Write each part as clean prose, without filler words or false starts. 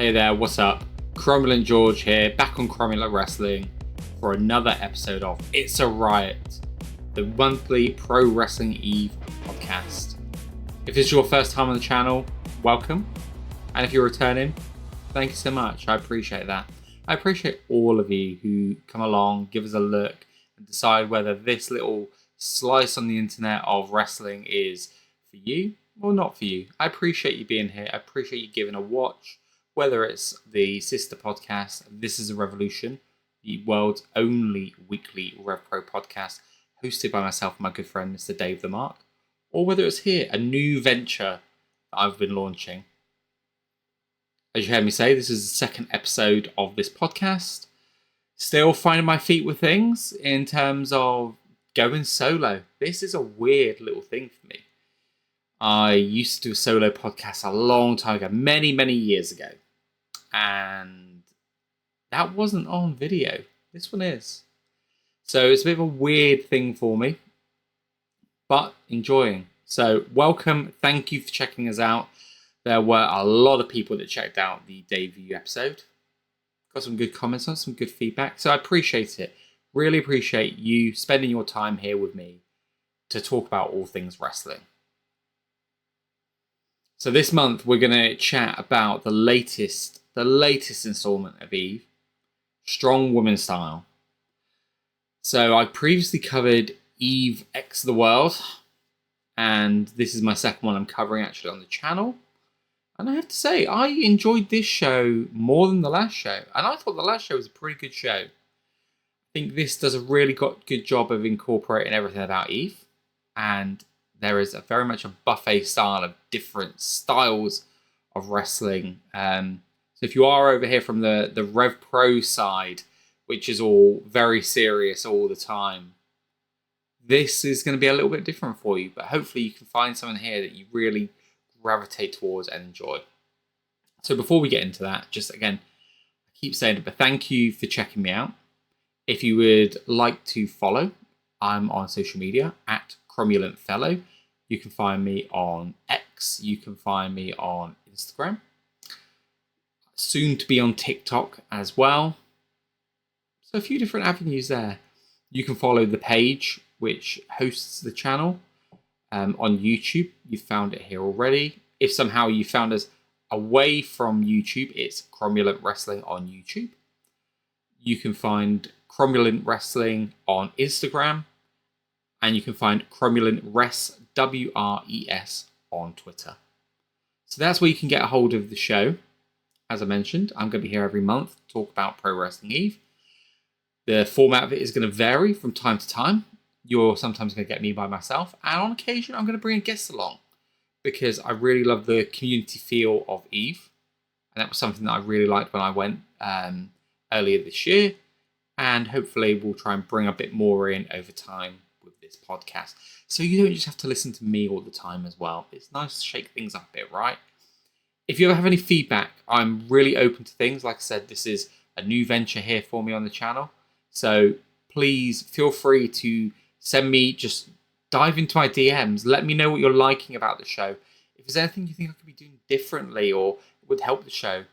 Hey there, what's up? Cromulent George here, back on Cromulent Wrestling for another episode of It's a Riot, the monthly Pro Wrestling Eve podcast. If this is your first time on the channel, welcome. And if you're returning, thank you so much. I appreciate that. I appreciate all of you who come along, give us a look, and decide whether this little slice on the internet of wrestling is for you or not for you. I appreciate you being here. I appreciate you giving a watch. Whether it's the sister podcast, This Is a Revolution, the world's only weekly RevPro podcast, hosted by myself and my good friend, Mr. Dave the Mark, or whether it's here, a new venture that I've been launching. As you heard me say, this is the second episode of this podcast. Still finding my feet with things in terms of going solo. This is a weird little thing for me. I used to do a solo podcast a long time ago, many years ago. And that wasn't on video. This one is. So it's a bit of a weird thing for me, but enjoying. So welcome. Thank you for checking us out. There were a lot of people that checked out the debut episode. Got some good comments on, some good feedback. So I appreciate it. Really appreciate you spending your time here with me to talk about all things wrestling. So this month we're going to chat about the latest installment of Eve, Strong Woman Style. So I previously covered Eve X the World, and this is my second one I'm covering actually on the channel. And I have to say, I enjoyed this show more than the last show, and I thought the last show was a pretty good show. I think this does a really good job of incorporating everything about Eve, and there is very much a buffet style of different styles of wrestling. So if you are over here from the Rev Pro side, which is all very serious all the time, this is going to be a little bit different for you. But hopefully you can find something here that you really gravitate towards and enjoy. So before we get into that, just again, I keep saying it, but thank you for checking me out. If you would like to follow, I'm on social media at Cromulent Fellow. You can find me on X. You can find me on Instagram. Soon to be on TikTok as well. So a few different avenues there. You can follow the page which hosts the channel on YouTube. You found it here already. If somehow you found us away from YouTube, it's Cromulent Wrestling on YouTube. You can find Cromulent Wrestling on Instagram. And you can find Cromulent Res, W-R-E-S, on Twitter. So that's where you can get a hold of the show. As I mentioned, I'm going to be here every month to talk about Pro Wrestling Eve. The format of it is going to vary from time to time. You're sometimes going to get me by myself. And on occasion, I'm going to bring a guest along. Because I really love the community feel of Eve. And that was something that I really liked when I went earlier this year. And hopefully we'll try and bring a bit more in over time with this podcast, so you don't just have to listen to me all the time as well. It's nice to shake things up a bit, right? If you ever have any feedback, I'm really open to things. Like I said, this is a new venture here for me on the channel, so please feel free to send me, just dive into my DMs, let me know what you're liking about the show. If there's anything you think I could be doing differently or would help the show,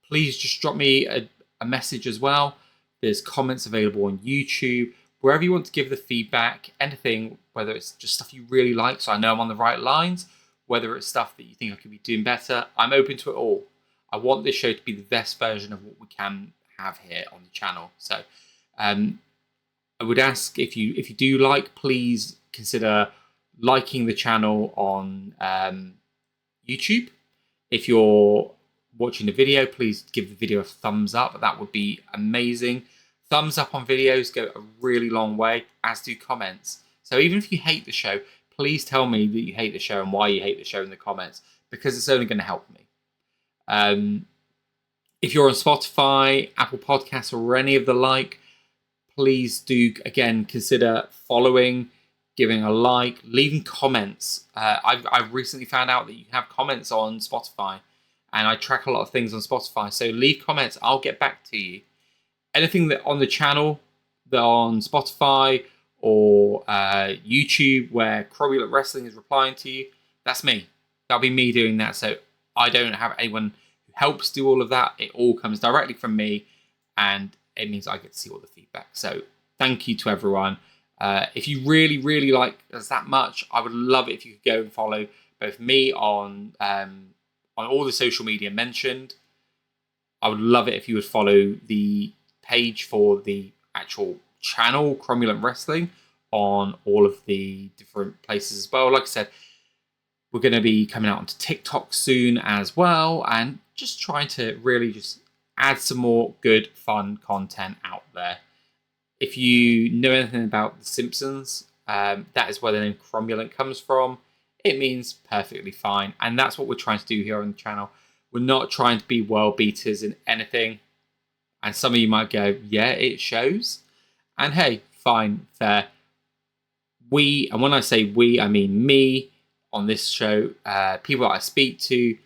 please just drop me a message as well. There's comments available on YouTube. Wherever you want to give the feedback, anything, whether it's just stuff you really like, so I know I'm on the right lines, whether it's stuff that you think I could be doing better, I'm open to it all. I want this show to be the best version of what we can have here on the channel. So I would ask, if you do like, please consider liking the channel on YouTube. If you're watching the video, please give the video a thumbs up. That would be amazing. Thumbs up on videos go a really long way, as do comments. So even if you hate the show, please tell me that you hate the show and why you hate the show in the comments, because it's only going to help me. If you're on Spotify, Apple Podcasts, or any of the like, please do, again, consider following, giving a like, leaving comments. I've recently found out that you have comments on Spotify, and I track a lot of things on Spotify. So leave comments, I'll get back to you. Anything that on the channel, that on Spotify or YouTube, where Cromulent Wrestling is replying to you, that's me. That'll be me doing that. So I don't have anyone who helps do all of that. It all comes directly from me, and it means I get to see all the feedback. So thank you to everyone. If you really, really like us that much, I would love it if you could go and follow both me on all the social media mentioned. I would love it if you would follow the page for the actual channel, Cromulent Wrestling, on all of the different places as well. Like I said, we're going to be coming out onto TikTok soon as well, and just trying to really just add some more good, fun content out there. If you know anything about The Simpsons, that is where the name Cromulent comes from. It means perfectly fine, and that's what we're trying to do here on the channel. We're not trying to be world beaters in anything. And some of you might go, yeah, it shows. And hey, fine, fair. We, and when I say we, I mean me on this show, people that I speak to,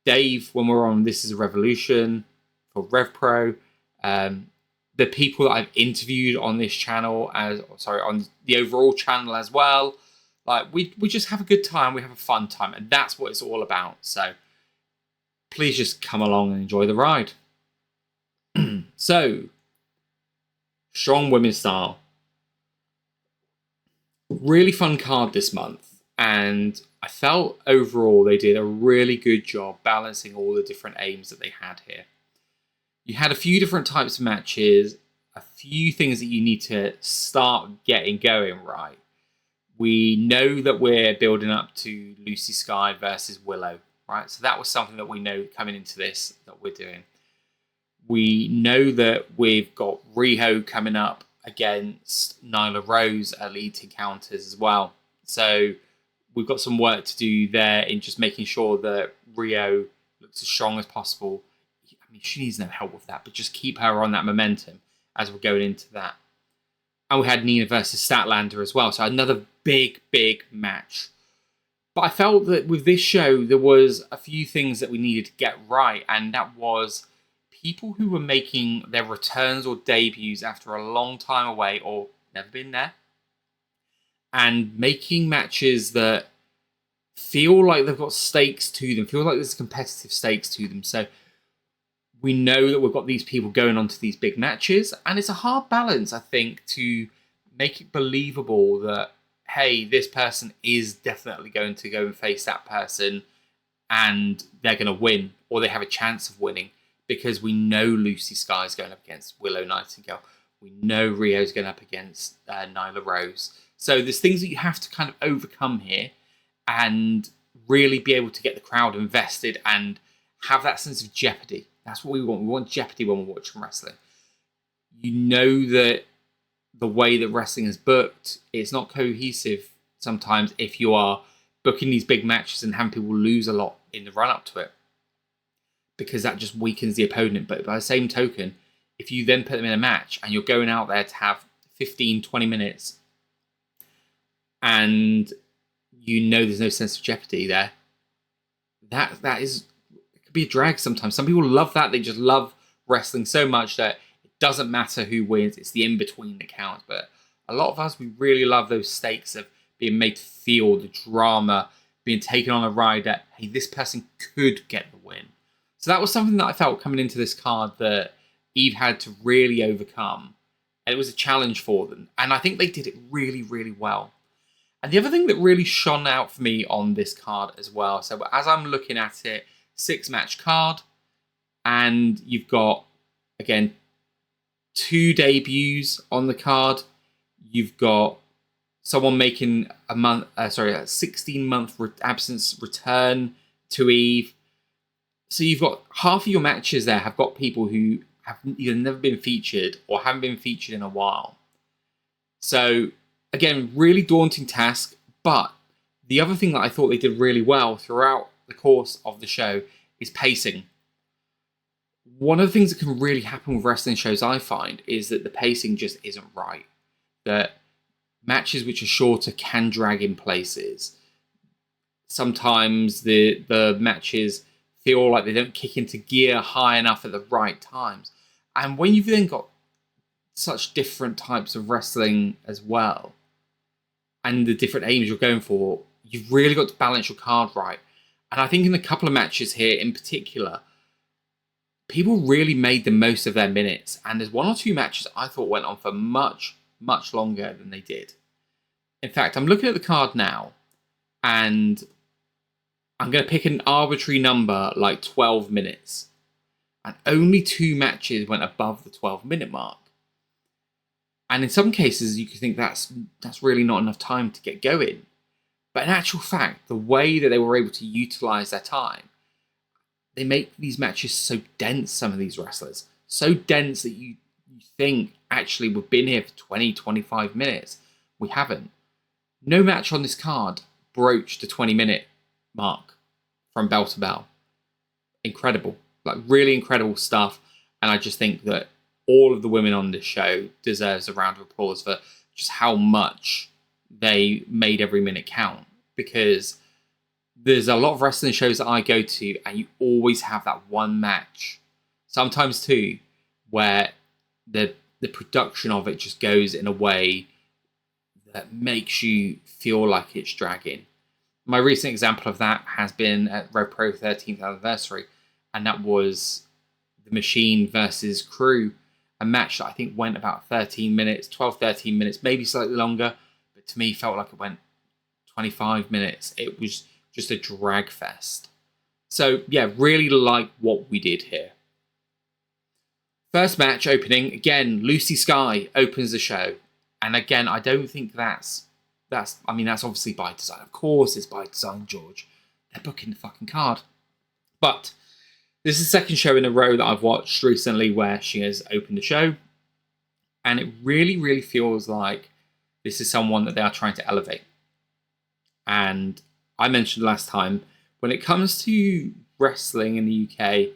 Dave, when we're on This Is a Revolution for RevPro, the people that I've interviewed on this channel, on the overall channel as well. Like, we just have a good time, we have a fun time, and that's what it's all about. So please just come along and enjoy the ride. So, Strong Women's Style. Really fun card this month, and I felt overall they did a really good job balancing all the different aims that they had here. You had a few different types of matches, a few things that you need to start getting going right. We know that we're building up to Lucy Skye versus Willow, right? So that was something that we know coming into this that we're doing. We know that we've got Rhio coming up against Nyla Rose at Elite Encounters as well. So we've got some work to do there in just making sure that Rhio looks as strong as possible. I mean, she needs no help with that, but just keep her on that momentum as we're going into that. And we had Nina versus Statlander as well. So another big, big match. But I felt that with this show, there was a few things that we needed to get right. And that was people who were making their returns or debuts after a long time away or never been there. And making matches that feel like they've got stakes to them. Feel like there's competitive stakes to them. So we know that we've got these people going on to these big matches. And it's a hard balance, I think, to make it believable that, hey, this person is definitely going to go and face that person and they're going to win, or they have a chance of winning, because we know Lucy Skye is going up against Willow Nightingale. We know Rio's going up against Nyla Rose. So there's things that you have to kind of overcome here and really be able to get the crowd invested and have that sense of jeopardy. That's what we want. We want jeopardy when we're watching wrestling. You know that the way that wrestling is booked, it's not cohesive sometimes if you are booking these big matches and having people lose a lot in the run-up to it, because that just weakens the opponent. But by the same token, if you then put them in a match and you're going out there to have 15, 20 minutes and you know there's no sense of jeopardy there, that is, it could be a drag sometimes. Some people love that. They just love wrestling so much that it doesn't matter who wins. It's the in-between that counts. But a lot of us, we really love those stakes of being made to feel the drama, being taken on a ride that, hey, this person could get the win. So that was something that I felt coming into this card that Eve had to really overcome. And it was a challenge for them. And I think they did it really, really well. And the other thing that really shone out for me on this card as well, so as I'm looking at it, 6-match card, and you've got, again, 2 debuts on the card. You've got someone making a 16-month absence return to Eve. So you've got half of your matches there have got people who have either never been featured or haven't been featured in a while. So again, really daunting task. But the other thing that I thought they did really well throughout the course of the show is pacing. One of the things that can really happen with wrestling shows, I find, is that the pacing just isn't right. That matches which are shorter can drag in places. Sometimes the matches feel like they don't kick into gear high enough at the right times. And when you've then got such different types of wrestling as well, and the different aims you're going for, you've really got to balance your card right. And I think in a couple of matches here in particular, people really made the most of their minutes. And there's one or two matches I thought went on for much, much longer than they did. In fact, I'm looking at the card now, and I'm going to pick an arbitrary number like 12 minutes. And only 2 matches went above the 12-minute mark. And in some cases, you could think that's really not enough time to get going. But in actual fact, the way that they were able to utilize their time, they make these matches so dense, some of these wrestlers. So dense that you think, actually, we've been here for 20, 25 minutes. We haven't. No match on this card broached the 20-minute mark from bell to bell. Incredible. Like, really incredible stuff. And I just think that all of the women on this show deserves a round of applause for just how much they made every minute count. Because there's a lot of wrestling shows that I go to, and you always have that one match, sometimes two, where the production of it just goes in a way that makes you feel like it's dragging. My recent example of that has been at Rev Pro 13th anniversary, and that was the Machine versus Crew, a match that I think went about 13 minutes, 12, 13 minutes, maybe slightly longer, but to me felt like it went 25 minutes. It was just a drag fest. So yeah, really like what we did here. First match opening, again, Skye opens the show. And again, I don't think that's obviously by design. Of course it's by design, George. They're booking the fucking card. But this is the second show in a row that I've watched recently where she has opened the show. And it really, really feels like this is someone that they are trying to elevate. And I mentioned last time, when it comes to wrestling in the UK,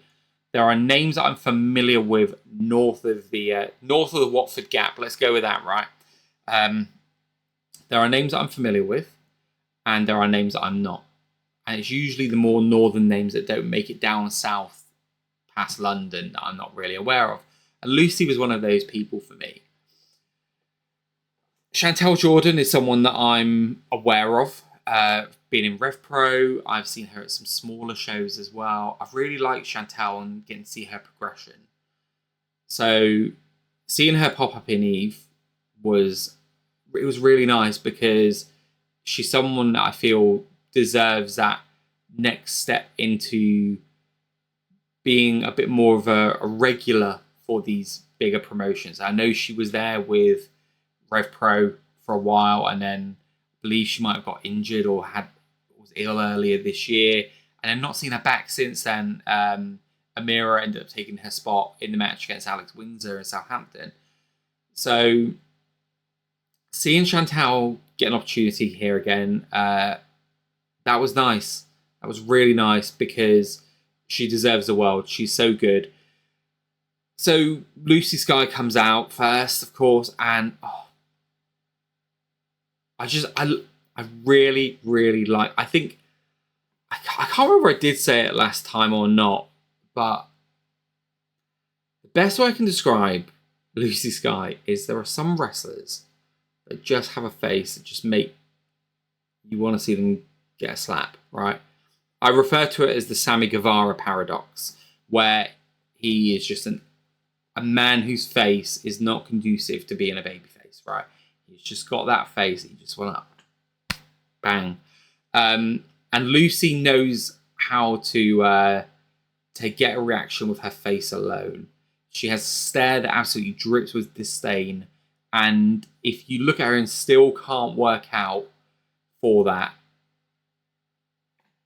there are names that I'm familiar with north of the Watford Gap. Let's go with that, right? There are names that I'm familiar with, and there are names that I'm not. And it's usually the more northern names that don't make it down south past London that I'm not really aware of. And Lucy was one of those people for me. Chantal Jordan is someone that I'm aware of. Been in Rev Pro. I've seen her at some smaller shows as well. I've really liked Chantal and getting to see her progression. So seeing her pop up in Eve was really nice, because she's someone that I feel deserves that next step into being a bit more of a regular for these bigger promotions. I know she was there with Rev Pro for a while, and then I believe she might have got injured or was ill earlier this year, and I've not seen her back since then. Amira ended up taking her spot in the match against Alex Windsor in Southampton. So seeing Chantal get an opportunity here again, that was nice. That was really nice, because she deserves the world. She's so good. So Skye comes out first, of course, and I really, really like. I think I can't remember if I did say it last time or not, but the best way I can describe Skye is there are some wrestlers that just have a face that just make you want to see them get a slap, right? I refer to it as the Sammy Guevara paradox, where he is just a man whose face is not conducive to being a babyface, right? He's just got that face that you just want to bang. And Lucy knows how to get a reaction with her face alone. She has a stare that absolutely drips with disdain. And if you look at her and still can't work out for that,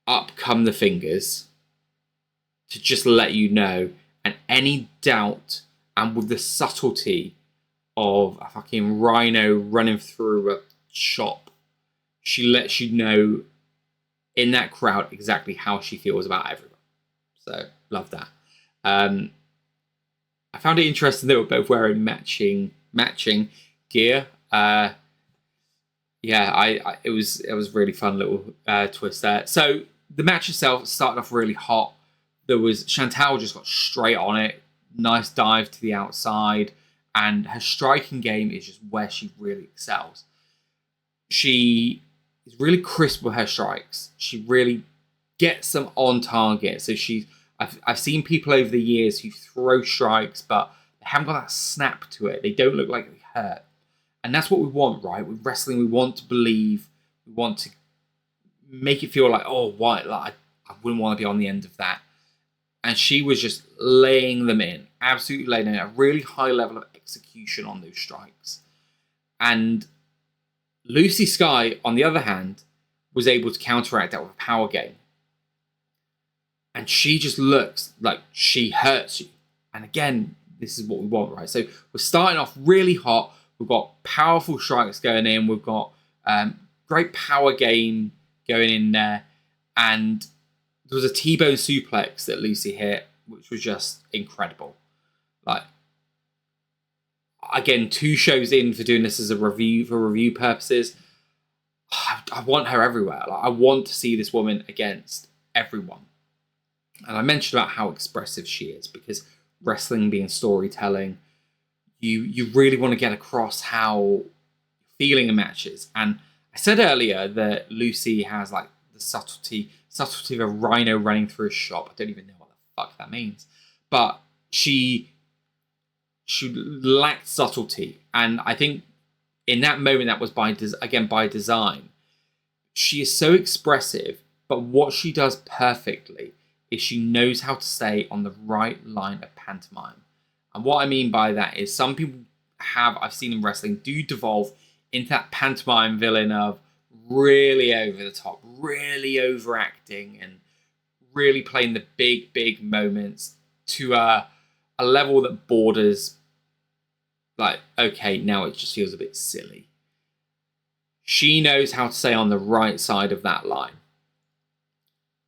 up come the fingers to just let you know. And any doubt, and with the subtlety of a fucking rhino running through a shop, she lets you know in that crowd exactly how she feels about everyone. So, love that. I found it interesting that we're both wearing matching gear. It was really fun little twist there. So the match itself started off really hot. There was Chantal just got straight on it. Nice dive to the outside, and her striking game is just where she really excels. She is really crisp with her strikes. She really gets them on target. So I've seen people over the years who throw strikes, but they haven't got that snap to it. They don't look like they hurt. And that's what we want, right? With wrestling, we want to believe. We want to make it feel like, oh, why? Like, I wouldn't want to be on the end of that. And she was just laying them in, absolutely laying in, a really high level of execution on those strikes. And Lucy Skye, on the other hand, was able to counteract that with a power game. And she just looks like she hurts you. And again, this is what we want, right? So we're starting off really hot. We've got powerful strikes going in. We've got great power game going in there. And there was a T-bone suplex that Lucy hit, which was just incredible. Like, again, 2 shows in for doing this as a review, for review purposes. I want her everywhere. Like, I want to see this woman against everyone. And I mentioned about how expressive she is, because wrestling being storytelling, you really want to get across how you're feeling in matches. And I said earlier that Lucy has like the subtlety of a rhino running through a shop. I don't even know what the fuck that means. But she lacked subtlety. And I think in that moment, that was by design. She is so expressive, but what she does perfectly is she knows how to stay on the right line of pantomime. And what I mean by that is some people I've seen in wrestling, do devolve into that pantomime villain of really over the top, really overacting, and really playing the big moments to a level that borders like, okay, now it just feels a bit silly. She knows how to stay on the right side of that line.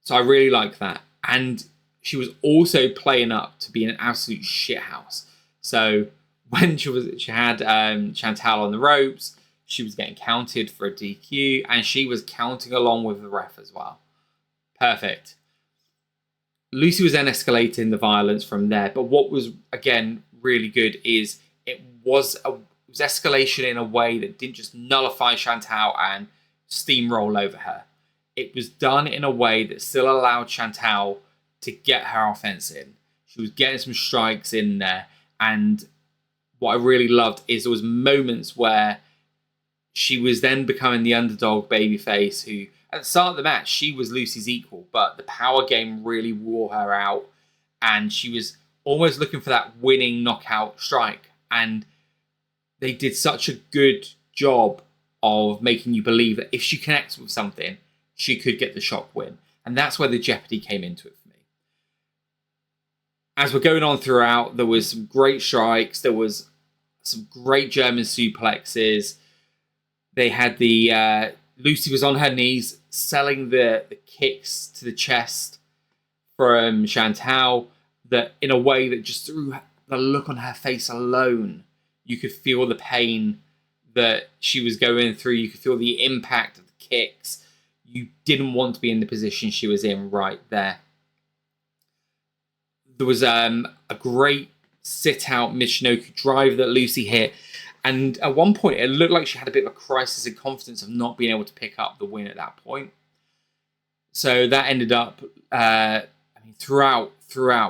So I really like that. And she was also playing up to be an absolute shithouse. So when she had Chantal on the ropes, she was getting counted for a DQ, and she was counting along with the ref as well. Perfect. Lucy was then escalating the violence from there. But what was, again, really good is it was escalation in a way that didn't just nullify Chantal and steamroll over her. It was done in a way that still allowed Chantal to get her offense in. She was getting some strikes in there. And what I really loved is there was moments where she was then becoming the underdog babyface who, at the start of the match, she was Lucy's equal, but the power game really wore her out. And she was almost looking for that winning knockout strike. And they did such a good job of making you believe that if she connects with something, she could get the shock win. And that's where the jeopardy came into it for me. As we're going on throughout, there was some great strikes. There was some great German suplexes. They had the... Lucy was on her knees, selling the kicks to the chest from Chantal, that in a way that just through the look on her face alone, you could feel the pain that she was going through. You could feel the impact of the kicks. You didn't want to be in the position she was in right there. There was a great sit-out Michinoku drive that Lucy hit. And at one point, it looked like she had a bit of a crisis in confidence of not being able to pick up the win at that point. So that ended up, throughout,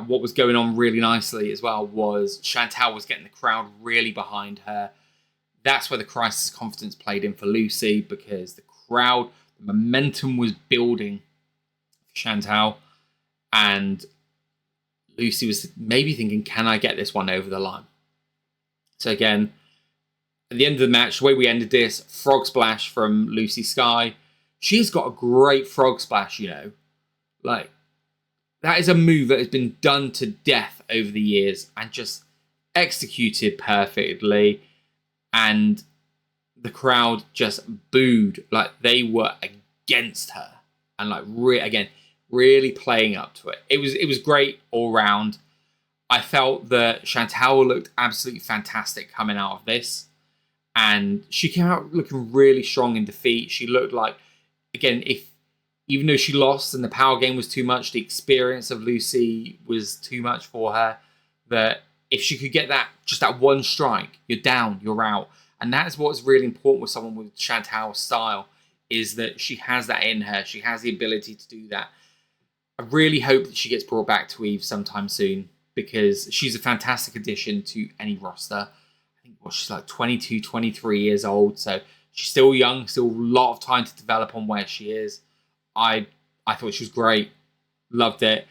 what was going on really nicely as well was Chantal was getting the crowd really behind her. That's where the crisis of confidence played in for Lucy, because the crowd, the momentum was building for Chantal. And Lucy was maybe thinking, can I get this one over the line? So again, at the end of the match, the way we ended this, frog splash from Lucy Skye. She's got a great frog splash, you know. Like, that is a move that has been done to death over the years and just executed perfectly. And the crowd just booed. Like, they were against her. And, like, really playing up to it. It was great all round. I felt that Chantal looked absolutely fantastic coming out of this. And she came out looking really strong in defeat. She looked like, again, even though she lost and the power game was too much, the experience of Lucy was too much for her. That if she could get just that one strike, you're down, you're out. And that is what's really important with someone with Chantal's style, is that she has that in her. She has the ability to do that. I really hope that she gets brought back to Eve sometime soon, because she's a fantastic addition to any roster. I think she's like 22, 23 years old, so she's still young, still a lot of time to develop on where she is. I thought she was great. Loved it.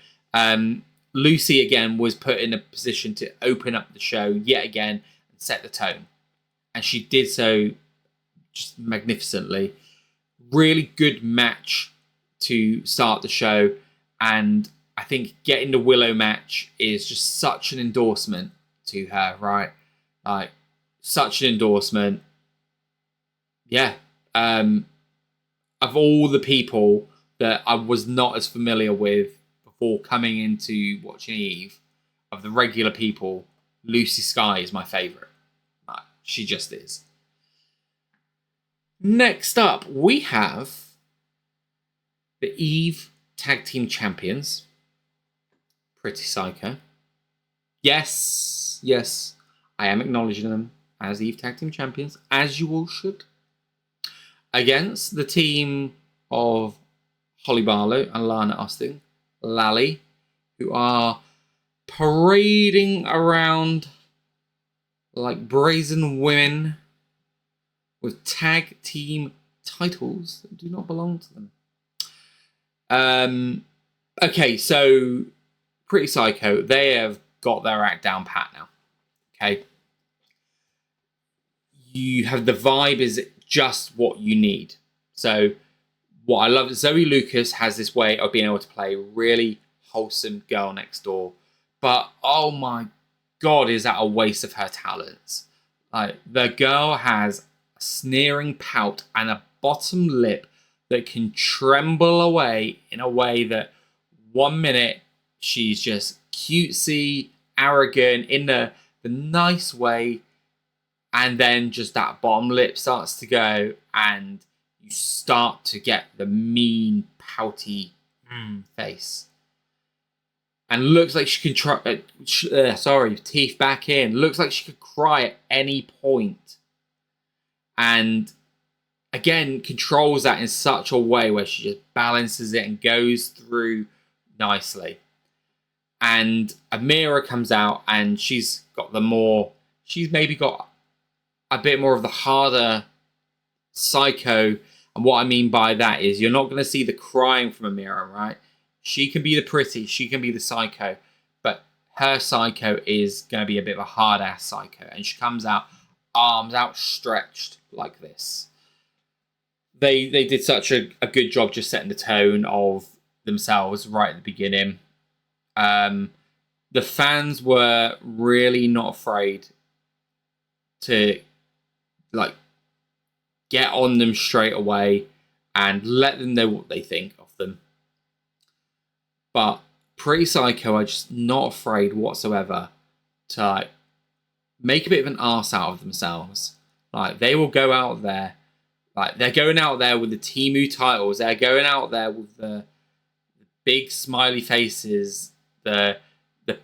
Lucy, again, was put in a position to open up the show yet again and set the tone. And she did so just magnificently. Really good match to start the show. And I think getting the Willow match is just such an endorsement to her, right? Like, such an endorsement. Yeah. Of all the people that I was not as familiar with before coming into watching Eve, of the regular people, Lucy Skye is my favourite. She just is. Next up, we have the Eve Tag Team Champions. Pretty Psycho. Yes, I am acknowledging them as Eve Tag Team Champions, as you all should. Against the team of Hollie Barlow and Lana Austin, Lallie, who are parading around like brazen women with tag team titles that do not belong to them. Okay, so Pretty Psycho, they have got their act down pat now. Okay. You have the vibe is just what you need. So what I love is Zoe Lucas has this way of being able to play really wholesome girl next door. But oh my God, is that a waste of her talents? Like, the girl has a sneering pout and a bottom lip that can tremble away in a way that 1 minute she's just cutesy, arrogant, in the nice way, and then just that bottom lip starts to go, and you start to get the mean, pouty face. And looks like she can try. Teeth back in. Looks like she could cry at any point. And again, controls that in such a way where she just balances it and goes through nicely. And Amira comes out, and she's maybe got a bit more of the harder psycho. And what I mean by that is you're not going to see the crying from Amira, right? She can be the pretty, she can be the psycho, but her psycho is going to be a bit of a hard-ass psycho. And she comes out, arms outstretched like this. They did such a good job just setting the tone of themselves right at the beginning. The fans were really not afraid to like get on them straight away and let them know what they think of them. But Pretty Psycho are just not afraid whatsoever to like make a bit of an arse out of themselves. Like, they will go out there, like they're going out there with the Temu titles. They're going out there with the big smiley faces, the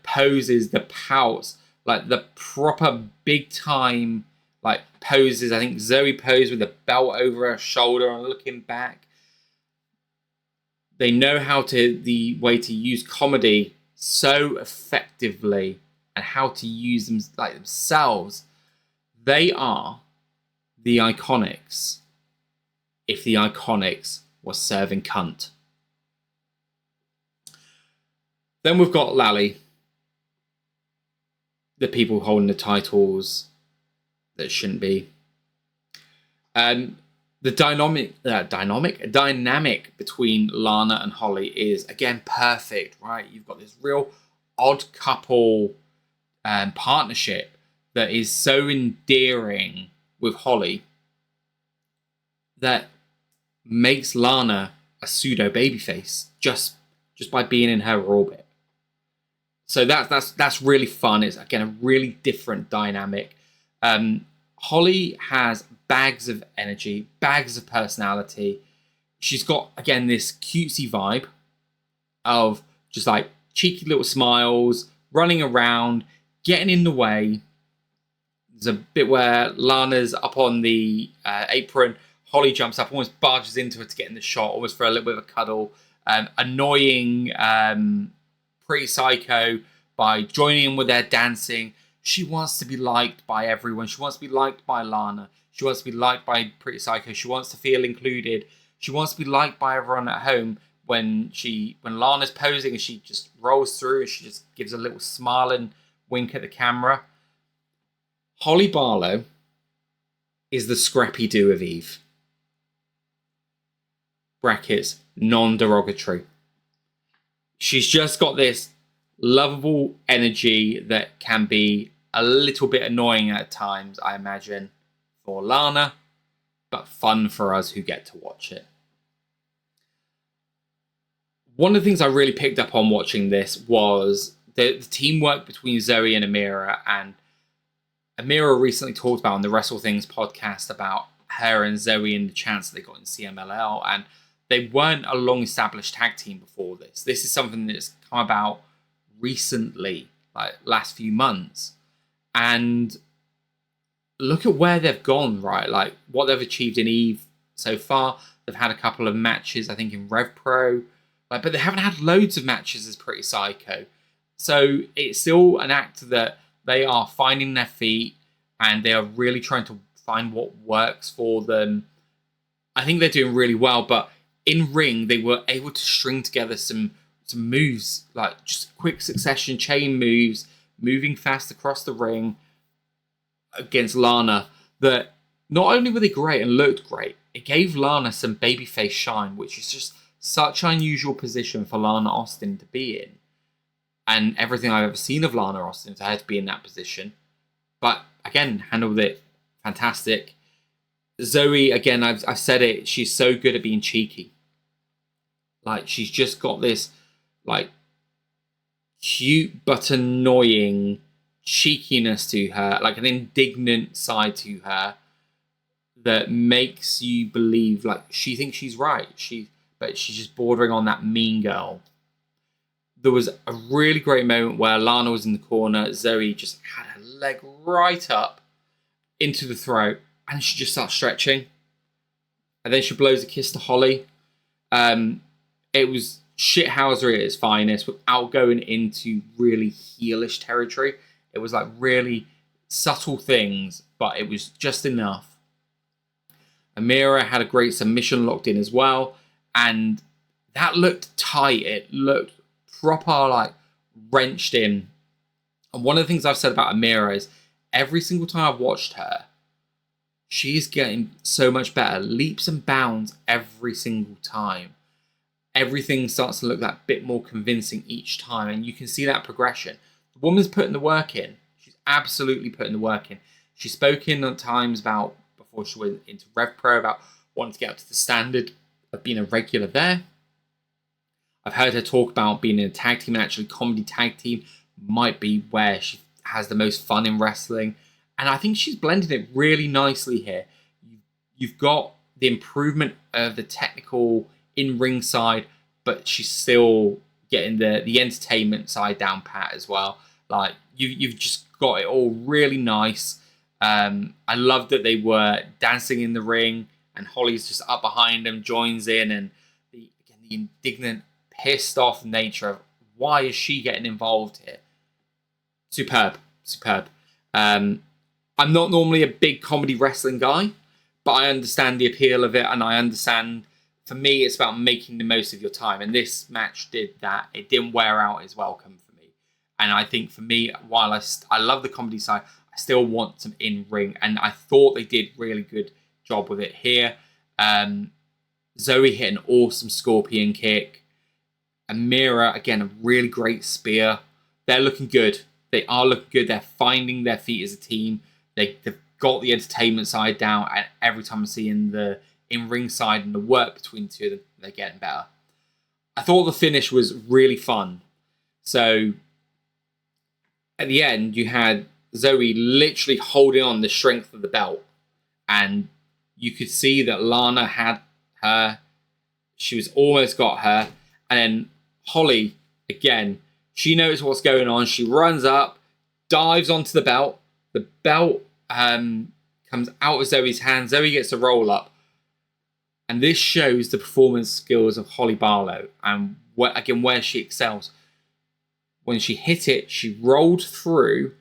poses, the pouts, like the proper big time like poses. I think Zoe posed with a belt over her shoulder and looking back. They know the way to use comedy so effectively and how to use them like themselves. They are the Iconics if the Iconics was serving cunt. Then we've got Lallie, the people holding the titles that shouldn't be. The dynamic between Lana and Hollie is, again, perfect, right? You've got this real odd couple partnership that is so endearing with Hollie that makes Lana a pseudo babyface just by being in her orbit. So that's really fun. It's, again, a really different dynamic. Hollie has bags of energy, bags of personality. She's got, again, this cutesy vibe of just like cheeky little smiles, running around, getting in the way. There's a bit where Lana's up on the apron. Hollie jumps up, almost barges into her to get in the shot, almost for a little bit of a cuddle. annoying Pretty Psycho by joining in with their dancing. She wants to be liked by everyone. She wants to be liked by Lana. She wants to be liked by Pretty Psycho. She wants to feel included. She wants to be liked by everyone at home. When Lana's posing and she just rolls through and she just gives a little smile and wink at the camera. Hollie Barlow is the Scrappy Doo of Eve. Brackets, non-derogatory. She's just got this lovable energy that can be a little bit annoying at times, I imagine, for Lana, but fun for us who get to watch it. One of the things I really picked up on watching this was the teamwork between Zoe and Amira. And Amira recently talked about on the Wrestle Things podcast about her and Zoe and the chance that they got in CMLL. And they weren't a long-established tag team before this. This is something that's come about recently, like last few months. And look at where they've gone, right? Like what they've achieved in Eve so far. They've had a couple of matches, I think, in Rev Pro. But they haven't had loads of matches as Pretty Psycho. So it's still an act that they are finding their feet and they are really trying to find what works for them. I think they're doing really well, but in ring, they were able to string together some moves, like just quick succession chain moves, moving fast across the ring against Lana, that not only were they great and looked great, it gave Lana some babyface shine, which is just such an unusual position for Lana Austin to be in. And everything I've ever seen of Lana Austin, for her to be in that position. But again, handled it fantastic. Zoe, again, I've said it, she's so good at being cheeky. Like, she's just got this, like, cute but annoying cheekiness to her, like an indignant side to her that makes you believe, like, she thinks she's right. But she's just bordering on that mean girl. There was a really great moment where Lana was in the corner. Zoe just had her leg right up into the throat. And she just starts stretching. And then she blows a kiss to Hollie. It was shithousery at its finest without going into really heelish territory. It was like really subtle things, but it was just enough. Amira had a great submission locked in as well. And that looked tight. It looked proper, like, wrenched in. And one of the things I've said about Amira is every single time I've watched her, she's getting so much better. Leaps and bounds every single time. Everything starts to look that bit more convincing each time. And you can see that progression. The woman's putting the work in. She's absolutely putting the work in. She's spoken at times about, before she went into Rev Pro, about wanting to get up to the standard of being a regular there. I've heard her talk about being in a tag team, and actually comedy tag team might be where she has the most fun in wrestling. And I think she's blended it really nicely here. You've got the improvement of the technical in-ring side, but she's still getting the entertainment side down pat as well. Like, you've just got it all really nice. I love that they were dancing in the ring, and Hollie's just up behind them, joins in, and the indignant, pissed off nature of why is she getting involved here? Superb. I'm not normally a big comedy wrestling guy, but I understand the appeal of it, and I understand, for me, it's about making the most of your time, and this match did that. It didn't wear out its welcome for me. And I think for me, while I love the comedy side, I still want some in-ring, and I thought they did really good job with it here. Zoe hit an awesome scorpion kick. Amira, again, a really great spear. They're looking good. They are looking good. They're finding their feet as a team. They've got the entertainment side down, and every time I'm seeing the in-ring side and the work between the two of them, they're getting better. I thought the finish was really fun. So at the end, you had Zoe literally holding on the strength of the belt, and you could see that Lana had her. She was almost got her. And then Hollie, again, she knows what's going on. She runs up, dives onto the belt. The belt comes out of Zoe's hand. Zoe gets a roll up. And this shows the performance skills of Hollie Barlow and where she excels. When she hit it, she rolled through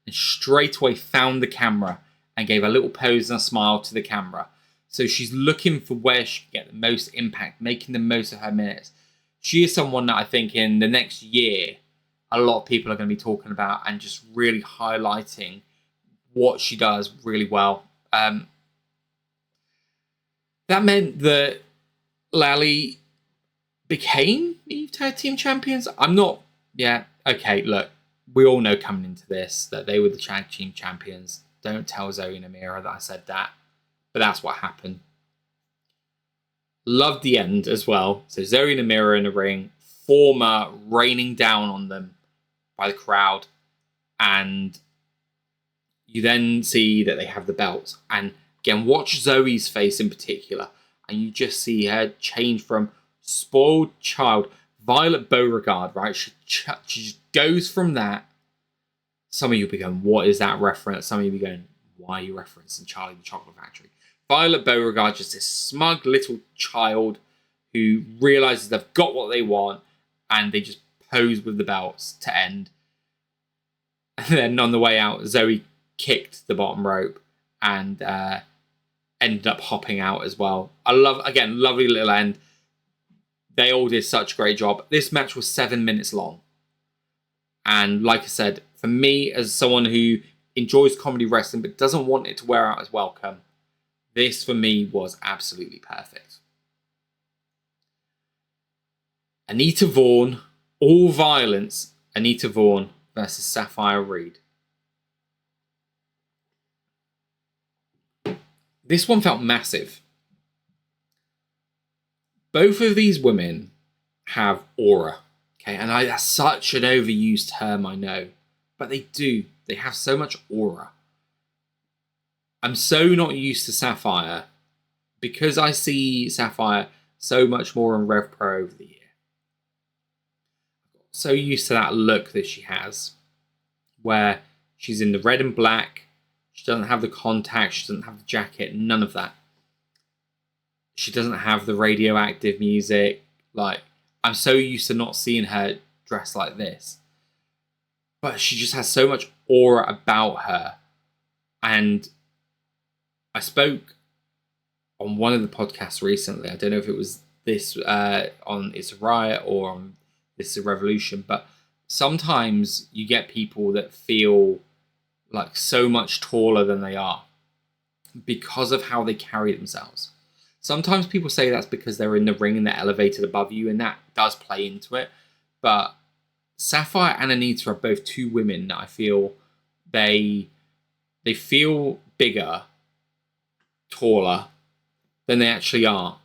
and straight away found the camera and gave a little pose and a smile to the camera. So she's looking for where she can get the most impact, making the most of her minutes. She is someone that I think in the next year, a lot of people are going to be talking about and just really highlighting what she does really well. That meant that Lallie became Eve Tag Team Champions. Okay, look, we all know coming into this that they were the Tag Team Champions. Don't tell Zoe and Amira that I said that. But that's what happened. Loved the end as well. So Zoe and Amira in the ring. Former raining down on them by the crowd. And you then see that they have the belts. And again, watch Zoe's face in particular. And you just see her change from spoiled child, Violet Beauregard, right? She just goes from that. Some of you will be going, what is that reference? Some of you will be going, why are you referencing Charlie the Chocolate Factory? Violet Beauregard, just this smug little child who realizes they've got what they want and they just pose with the belts to end. And then on the way out, Zoe kicked the bottom rope and ended up hopping out as well. Lovely little end. They all did such a great job. This match was 7 minutes long. And like I said, for me, as someone who enjoys comedy wrestling but doesn't want it to wear out as welcome, this for me was absolutely perfect. Anita Vaughan, all violence, Anita Vaughan versus Safire Reed. This one felt massive. Both of these women have aura. Okay, and that's such an overused term, I know. But they do. They have so much aura. I'm so not used to Safire because I see Safire so much more on Rev Pro over the year. So used to that look that she has, where she's in the red and black. She doesn't have the contacts. She doesn't have the jacket. None of that. She doesn't have the radioactive music. Like, I'm so used to not seeing her dressed like this. But she just has so much aura about her. And I spoke on one of the podcasts recently. I don't know if it was this on It's a Riot or on This is a Revolution. But sometimes you get people that feel like so much taller than they are because of how they carry themselves. Sometimes people say that's because they're in the ring and they're elevated above you, and that does play into it. But Safire and Anita are both two women that I feel they feel bigger, taller than they actually are.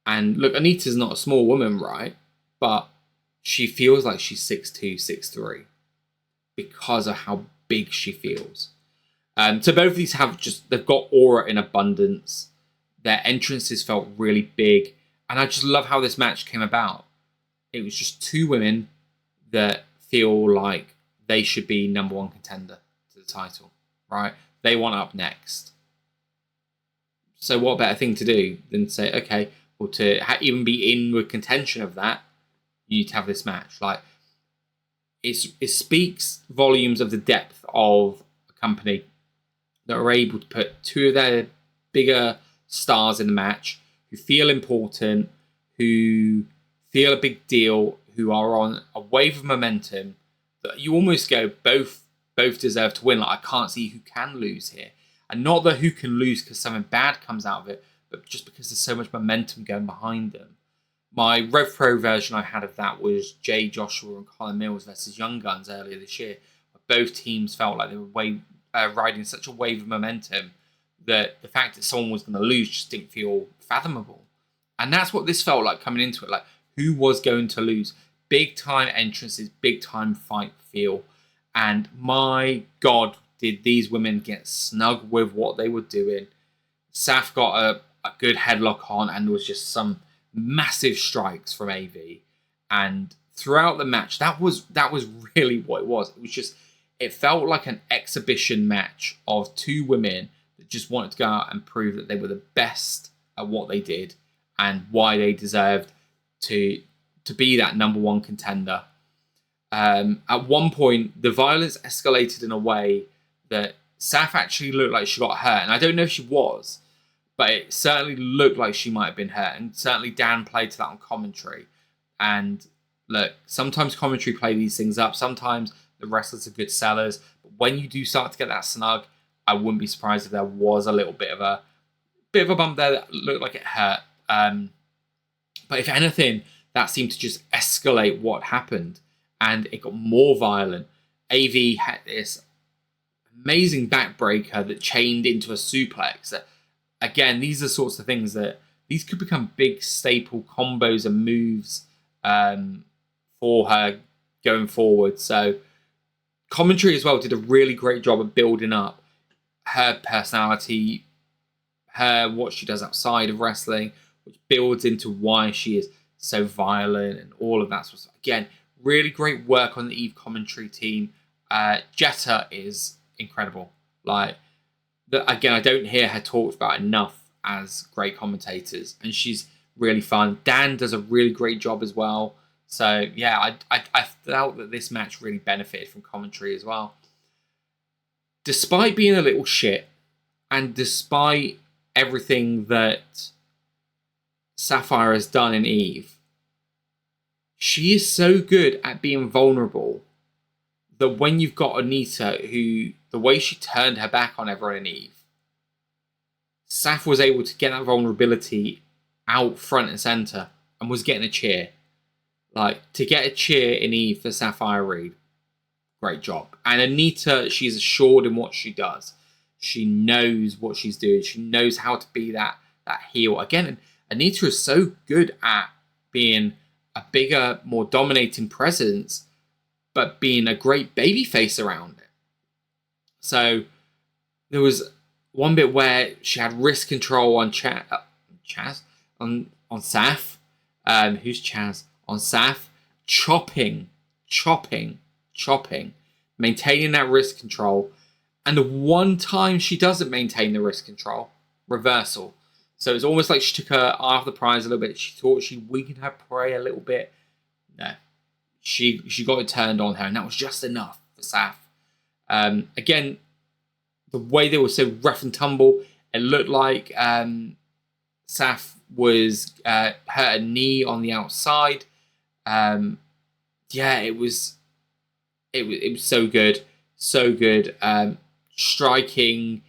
And look, Anita's not a small woman, right? But she feels like she's 6'2", 6'3", because of how big she feels. So both of these they've got aura in abundance. Their entrances felt really big. And I just love how this match came about. It was just two women that feel like they should be number one contender to the title, right? They want up next. So what better thing to do than say, okay, well, to even be in with contention of that, you need to have this match. Like, it speaks volumes of the depth of a company that are able to put two of their bigger stars in the match, who feel important, who feel a big deal, who are on a wave of momentum that you almost go, both deserve to win. Like, I can't see who can lose here. And not that who can lose because something bad comes out of it, but just because there's so much momentum going behind them. My Rev Pro version I had of that was Jay Joshua and Colin Mills versus Young Guns earlier this year. Both teams felt like they were riding such a wave of momentum that the fact that someone was going to lose just didn't feel fathomable. And that's what this felt like coming into it. Like, who was going to lose? Big time entrances, big time fight feel. And my God, did these women get snug with what they were doing. Saf got a good headlock on, and there was just some massive strikes from AV. And throughout the match, that was really what it was. It felt like an exhibition match of two women that just wanted to go out and prove that they were the best at what they did and why they deserved to be that #1 contender. At one point, the violence escalated in a way that Saf actually looked like she got hurt. And I don't know if she was, but it certainly looked like she might have been hurt. And certainly Dan played to that on commentary. And look, sometimes commentary play these things up. Sometimes the wrestlers are good sellers. But when you do start to get that snug, I wouldn't be surprised if there was a little bit of a bump there that looked like it hurt. But if anything, that seemed to just escalate what happened. And it got more violent. AV had this amazing backbreaker that chained into a suplex. Again, these are sorts of things that these could become big staple combos and moves for her going forward. So commentary as well did a really great job of building up her personality, what she does outside of wrestling, which builds into why she is so violent and all of that sort of stuff. Again, really great work on the Eve commentary team. Jetta is incredible. Again, I don't hear her talked about enough as great commentators, and she's really fun. Dan does a really great job as well. So yeah, I felt that this match really benefited from commentary as well. Despite being a little shit, and despite everything that Safire has done in Eve, she is so good at being vulnerable that when you've got Anita, who, the way she turned her back on everyone in Eve, Saf was able to get that vulnerability out front and center and was getting a cheer. To get a cheer in Eve for Safire Reed, great job. And Anita, she's assured in what she does. She knows what she's doing. She knows how to be that heel. Again, Anita is so good at being a bigger, more dominating presence, but being a great babyface around it. So there was one bit where she had wrist control on Chaz, on Saf. Who's Chaz? On Saf, chopping, maintaining that wrist control. And the one time she doesn't maintain the wrist control, reversal. So it's almost like she took her eye off the prize a little bit. She thought she'd weaken her prey a little bit. No. She got it turned on her, and that was just enough for Saf. Again, the way they were so rough and tumble, it looked like Saf was hurt a knee on the outside. It was so good. So good. Striking,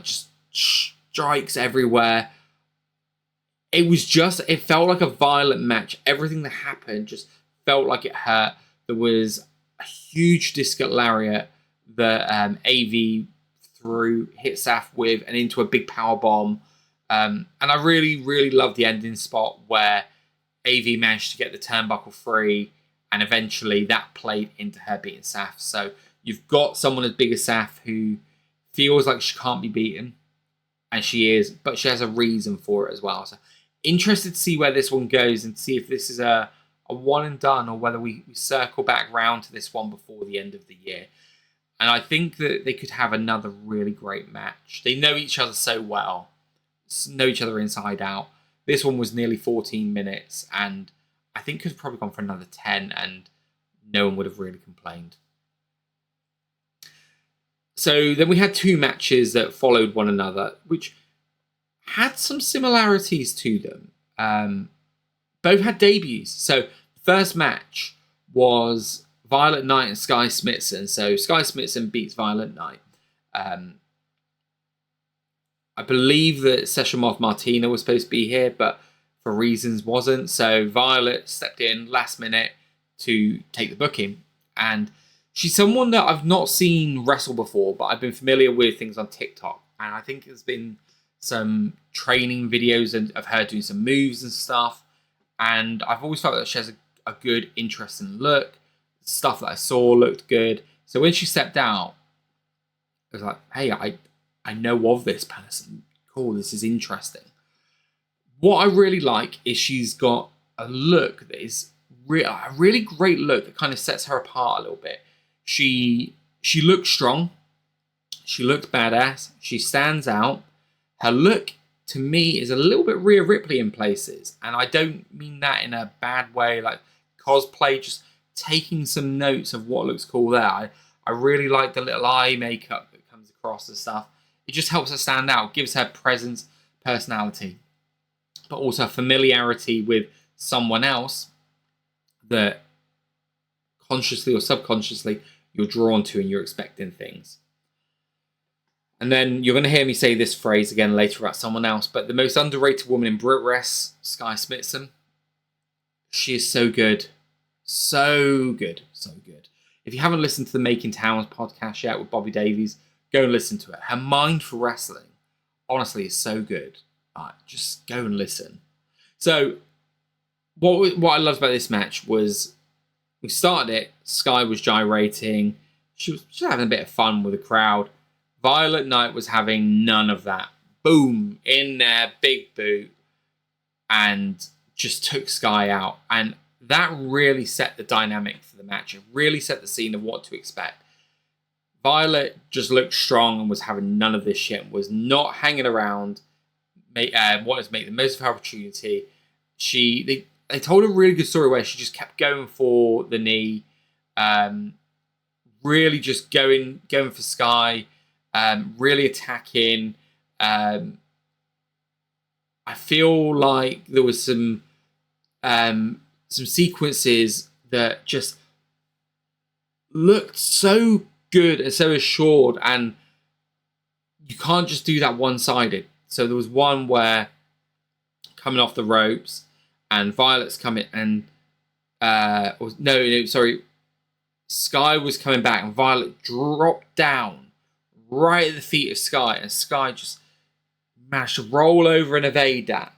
just strikes everywhere. It felt like a violent match. Everything that happened just felt like it hurt. There was a huge disc lariat that AV hit Saf with and into a big power bomb. And I really, really love the ending spot where AV managed to get the turnbuckle free, and eventually that played into her beating Saf. So you've got someone as big as Saf who feels like she can't be beaten, and she is, but she has a reason for it as well. So interested to see where this one goes and see if this is a one and done, or whether we circle back round to this one before the end of the year. And I think that they could have another really great match. They know each other so well, know each other inside out. This one was nearly 14 minutes, and I think could have probably gone for another 10, and no one would have really complained. So then we had two matches that followed one another, which had some similarities to them. Both had debuts. So the first match was Violet Nyte and Skye Smitson. So Skye Smitson beats Violet Nyte. I believe that Session Moth Martina was supposed to be here, but for reasons wasn't. So Violet stepped in last minute to take the booking. And she's someone that I've not seen wrestle before, but I've been familiar with things on TikTok. And I think there's been some training videos of her doing some moves and stuff. And I've always felt that she has a good, interesting look. Stuff that I saw looked good. So when she stepped out, I was like, hey, I know of this person. Cool, this is interesting. What I really like is she's got a look that is a really great look that kind of sets her apart a little bit. She looked strong. She looked badass. She stands out. Her look to me, is a little bit Rhea Ripley in places. And I don't mean that in a bad way, like cosplay, just taking some notes of what looks cool there. I really like the little eye makeup that comes across and stuff. It just helps her stand out, gives her presence, personality, but also familiarity with someone else that consciously or subconsciously you're drawn to and you're expecting things. And then you're going to hear me say this phrase again later about someone else, but the most underrated woman in Brit Rest, Skye Smitson, she is so good. So good. So good. If you haven't listened to the Making Towns podcast yet with Bobby Davies, go and listen to it. Her mind for wrestling, honestly, is so good. Just go and listen. So what I loved about this match was we started it. Skye was gyrating. She was having a bit of fun with the crowd. Violet Nyte was having none of that. Boom, in there, big boot, and just took Skye out. And that really set the dynamic for the match. It really set the scene of what to expect. Violet just looked strong and was having none of this shit. Was not hanging around. Wanted to make the most of her opportunity. They told a really good story where she just kept going for the knee. Really just going for Skye. Really attacking. I feel like there was some sequences that just looked so good and so assured, and you can't just do that one-sided. So there was one where coming off the ropes and Violet's coming and Skye was coming back and Violet dropped down right at the feet of Skye, and Skye just managed to roll over and evade that.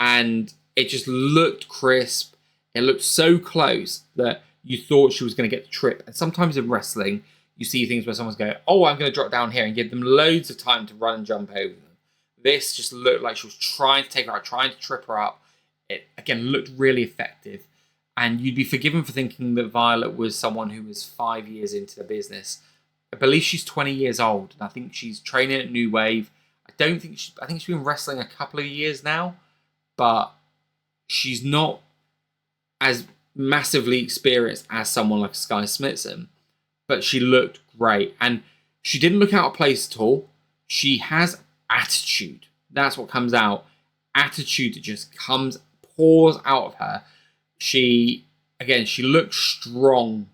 And it just looked crisp. It looked so close that you thought she was going to get the trip. And sometimes in wrestling, you see things where someone's going, oh, I'm going to drop down here, and give them loads of time to run and jump over them. This just looked like she was trying to take her out, trying to trip her up. It, again, looked really effective. And you'd be forgiven for thinking that Violet was someone who was 5 years into the business. I believe she's 20 years old, and I think she's training at New Wave. I think she's been wrestling a couple of years now, but she's not as massively experienced as someone like Skye Smitson. But she looked great, and she didn't look out of place at all. She has attitude. That's what comes out. Attitude that just pours out of her. She looks strong.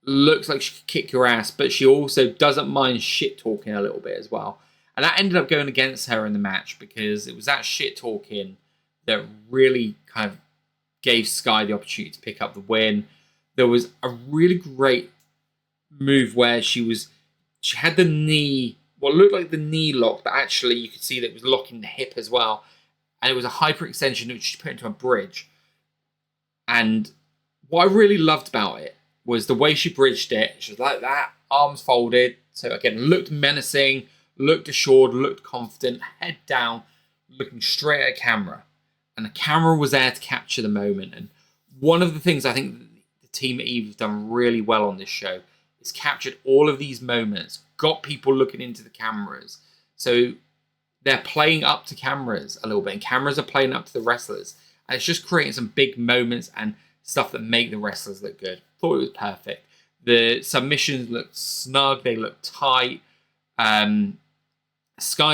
Looks like she could kick your ass, but she also doesn't mind shit talking a little bit as well. And that ended up going against her in the match, because it was that shit talking that really kind of gave Skye the opportunity to pick up the win. There was a really great move where she had the knee, what looked like the knee lock, but actually you could see that it was locking the hip as well. And it was a hyperextension which she put into a bridge. And what I really loved about it was the way she bridged it. She was like that, arms folded. So again, looked menacing, looked assured, looked confident, head down, looking straight at camera. And the camera was there to capture the moment. And one of the things I think the team at Eve have done really well on this show is captured all of these moments, got people looking into the cameras. So they're playing up to cameras a little bit, and cameras are playing up to the wrestlers. And it's just creating some big moments and stuff that make the wrestlers look good. Thought it was perfect. The submissions looked snug. They looked tight. Skye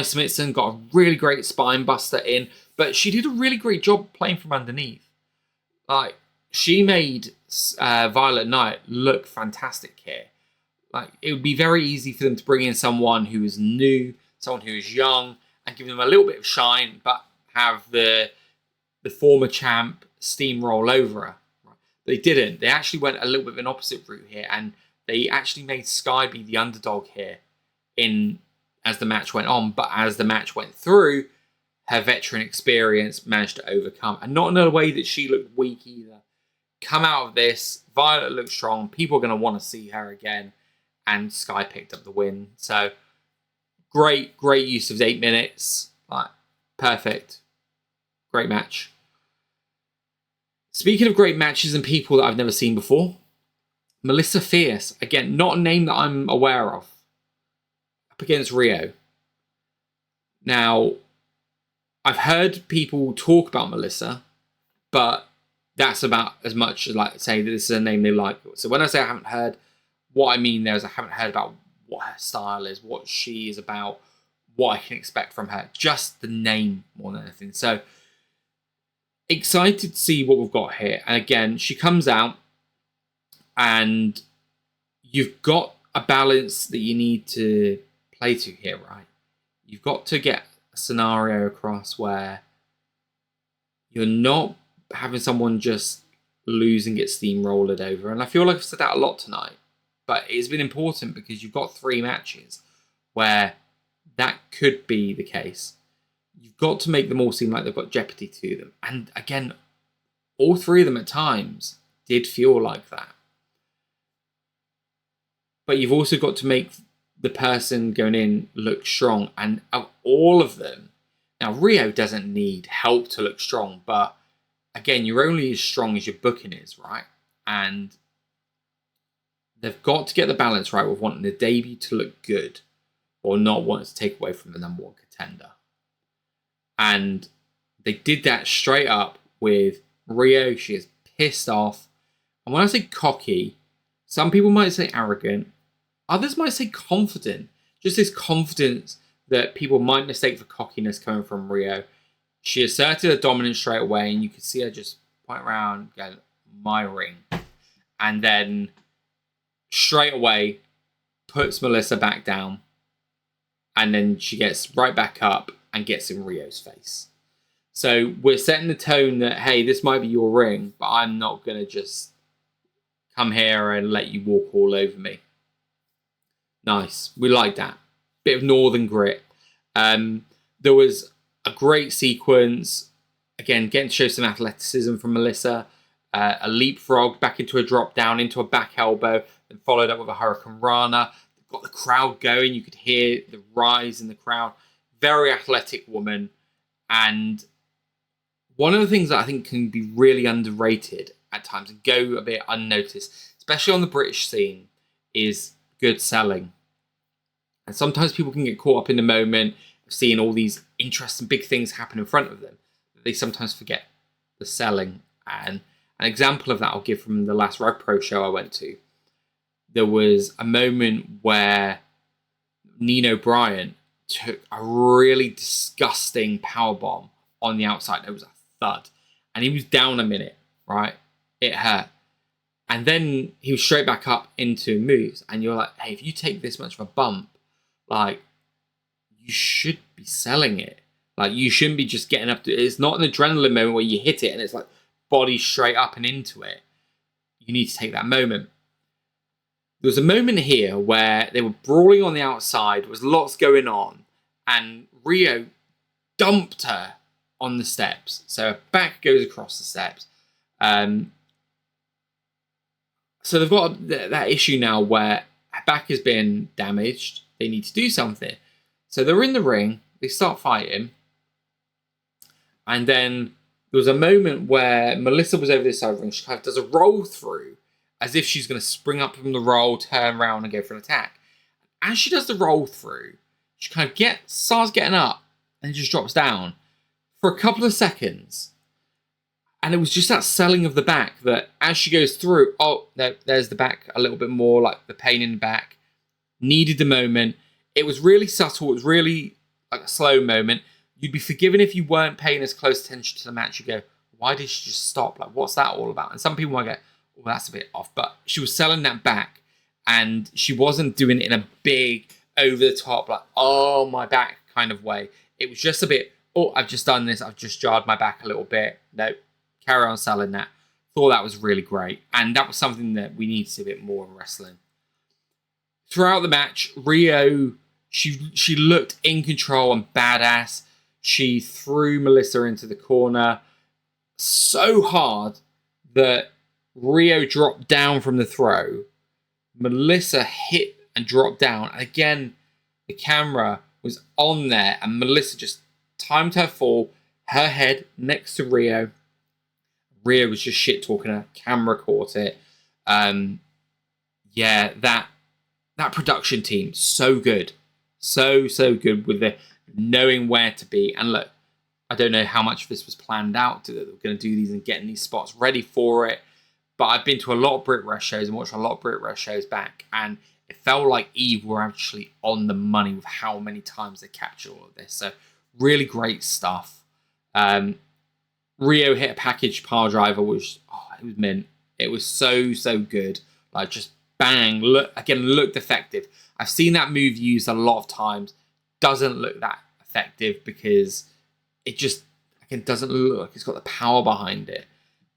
Smitson got a really great spine buster in, but she did a really great job playing from underneath. Like, she made Violet Nyte look fantastic here. Like, it would be very easy for them to bring in someone who is new, someone who is young, and give them a little bit of shine, but have the former champ steamroll over her. They didn't. They actually went a little bit of an opposite route here, and they actually made Skye be the underdog here as the match went on. But as the match went through, her veteran experience managed to overcome. And not in a way that she looked weak either. Come out of this, Violet looked strong. People are going to want to see her again. And Skye picked up the win. So, great use of 8 minutes. Like, perfect. Great match. Speaking of great matches and people that I've never seen before, Melissa Fierce. Again, not a name that I'm aware of. Up against Rhio. Now, I've heard people talk about Melissa, but that's about as much as like saying that this is a name they like. So when I say I haven't heard, what I mean there is I haven't heard about what her style is, what she is about, what I can expect from her. Just the name more than anything. So excited to see what we've got here. And again, she comes out and you've got a balance that you need to play to here, right? You've got to get a scenario across where you're not having someone just lose and get steamrolled over. And I feel like I've said that a lot tonight, but it's been important because you've got 3 matches where that could be the case. You've got to make them all seem like they've got jeopardy to them. And again, all 3 of them at times did feel like that. But you've also got to make the person going in look strong. And of all of them, now Rhio doesn't need help to look strong, but again, you're only as strong as your booking is, right? And they've got to get the balance right with wanting the debut to look good or not wanting to take away from the number 1 contender. And they did that straight up with Rhio. She is pissed off. And when I say cocky, some people might say arrogant. Others might say confident. Just this confidence that people might mistake for cockiness coming from Rhio. She asserted her dominance straight away, and you could see her just point around, go, my ring. And then straight away puts Melissa back down. And then she gets right back up and gets in Rio's face. So we're setting the tone that, hey, this might be your ring, but I'm not going to just come here and let you walk all over me. Nice. We like that. Bit of northern grit. There was a great sequence. Again, getting to show some athleticism from Melissa. A leapfrog back into a drop down, into a back elbow, then followed up with a Hurricane Rana. Got the crowd going. You could hear the rise in the crowd. Very athletic woman. And one of the things that I think can be really underrated at times and go a bit unnoticed, especially on the British scene, is good selling. And sometimes people can get caught up in the moment of seeing all these interesting big things happen in front of them. They sometimes forget the selling. And an example of that I'll give from the last Rag Pro show I went to. There was a moment where Nino Bryant took a really disgusting powerbomb on the outside. There was a thud. And he was down a minute, right? It hurt. And then he was straight back up into moves. And you're like, hey, if you take this much of a bump, like, you should be selling it. Like, you shouldn't be just getting up to it. It's not an adrenaline moment where you hit it and it's like body straight up and into it. You need to take that moment. There was a moment here where they were brawling on the outside. There was lots going on. And Rhio dumped her on the steps. So her back goes across the steps. So they've got that issue now where her back has been damaged. They need to do something. So they're in the ring. They start fighting. And then there was a moment where Melissa was over this side of the ring. She kind of does a roll through as if she's going to spring up from the roll, turn around and go for an attack. As she does the roll through, she kind of starts getting up and just drops down for a couple of seconds. And it was just that selling of the back that as she goes through, there's the back a little bit more, like the pain in the back. Needed the moment. It was really subtle. It was really like a slow moment. You'd be forgiven if you weren't paying as close attention to the match. You go, why did she just stop? Like, what's that all about? And some people might go, well, that's a bit off. But she was selling that back and she wasn't doing it in a big, over the top, like, oh, my back kind of way. It was just a bit, oh, I've just done this. I've just jarred my back a little bit. No, carry on selling that. Thought that was really great. And that was something that we need to see a bit more in wrestling. Throughout the match, Rhio, she looked in control and badass. She threw Melissa into the corner so hard that Rhio dropped down from the throw. Melissa hit and dropped down. And again, the camera was on there and Melissa just timed her fall, her head next to Rhio. Rhio was just shit talking her. Camera caught it. Yeah, that production team, so good. So good with the knowing where to be. And look, I don't know how much of this was planned out, that they were going to do these and getting these spots ready for it. But I've been to a lot of Brit Wres shows and watched a lot of Brit Wres shows back, and it felt like Eve were actually on the money with how many times they captured all of this. So really great stuff. Rhio hit a package power driver, which it was mint. It was so good. Like, just bang. Looked effective. I've seen that move used a lot of times. Doesn't look that effective because it just doesn't look like it's got the power behind it.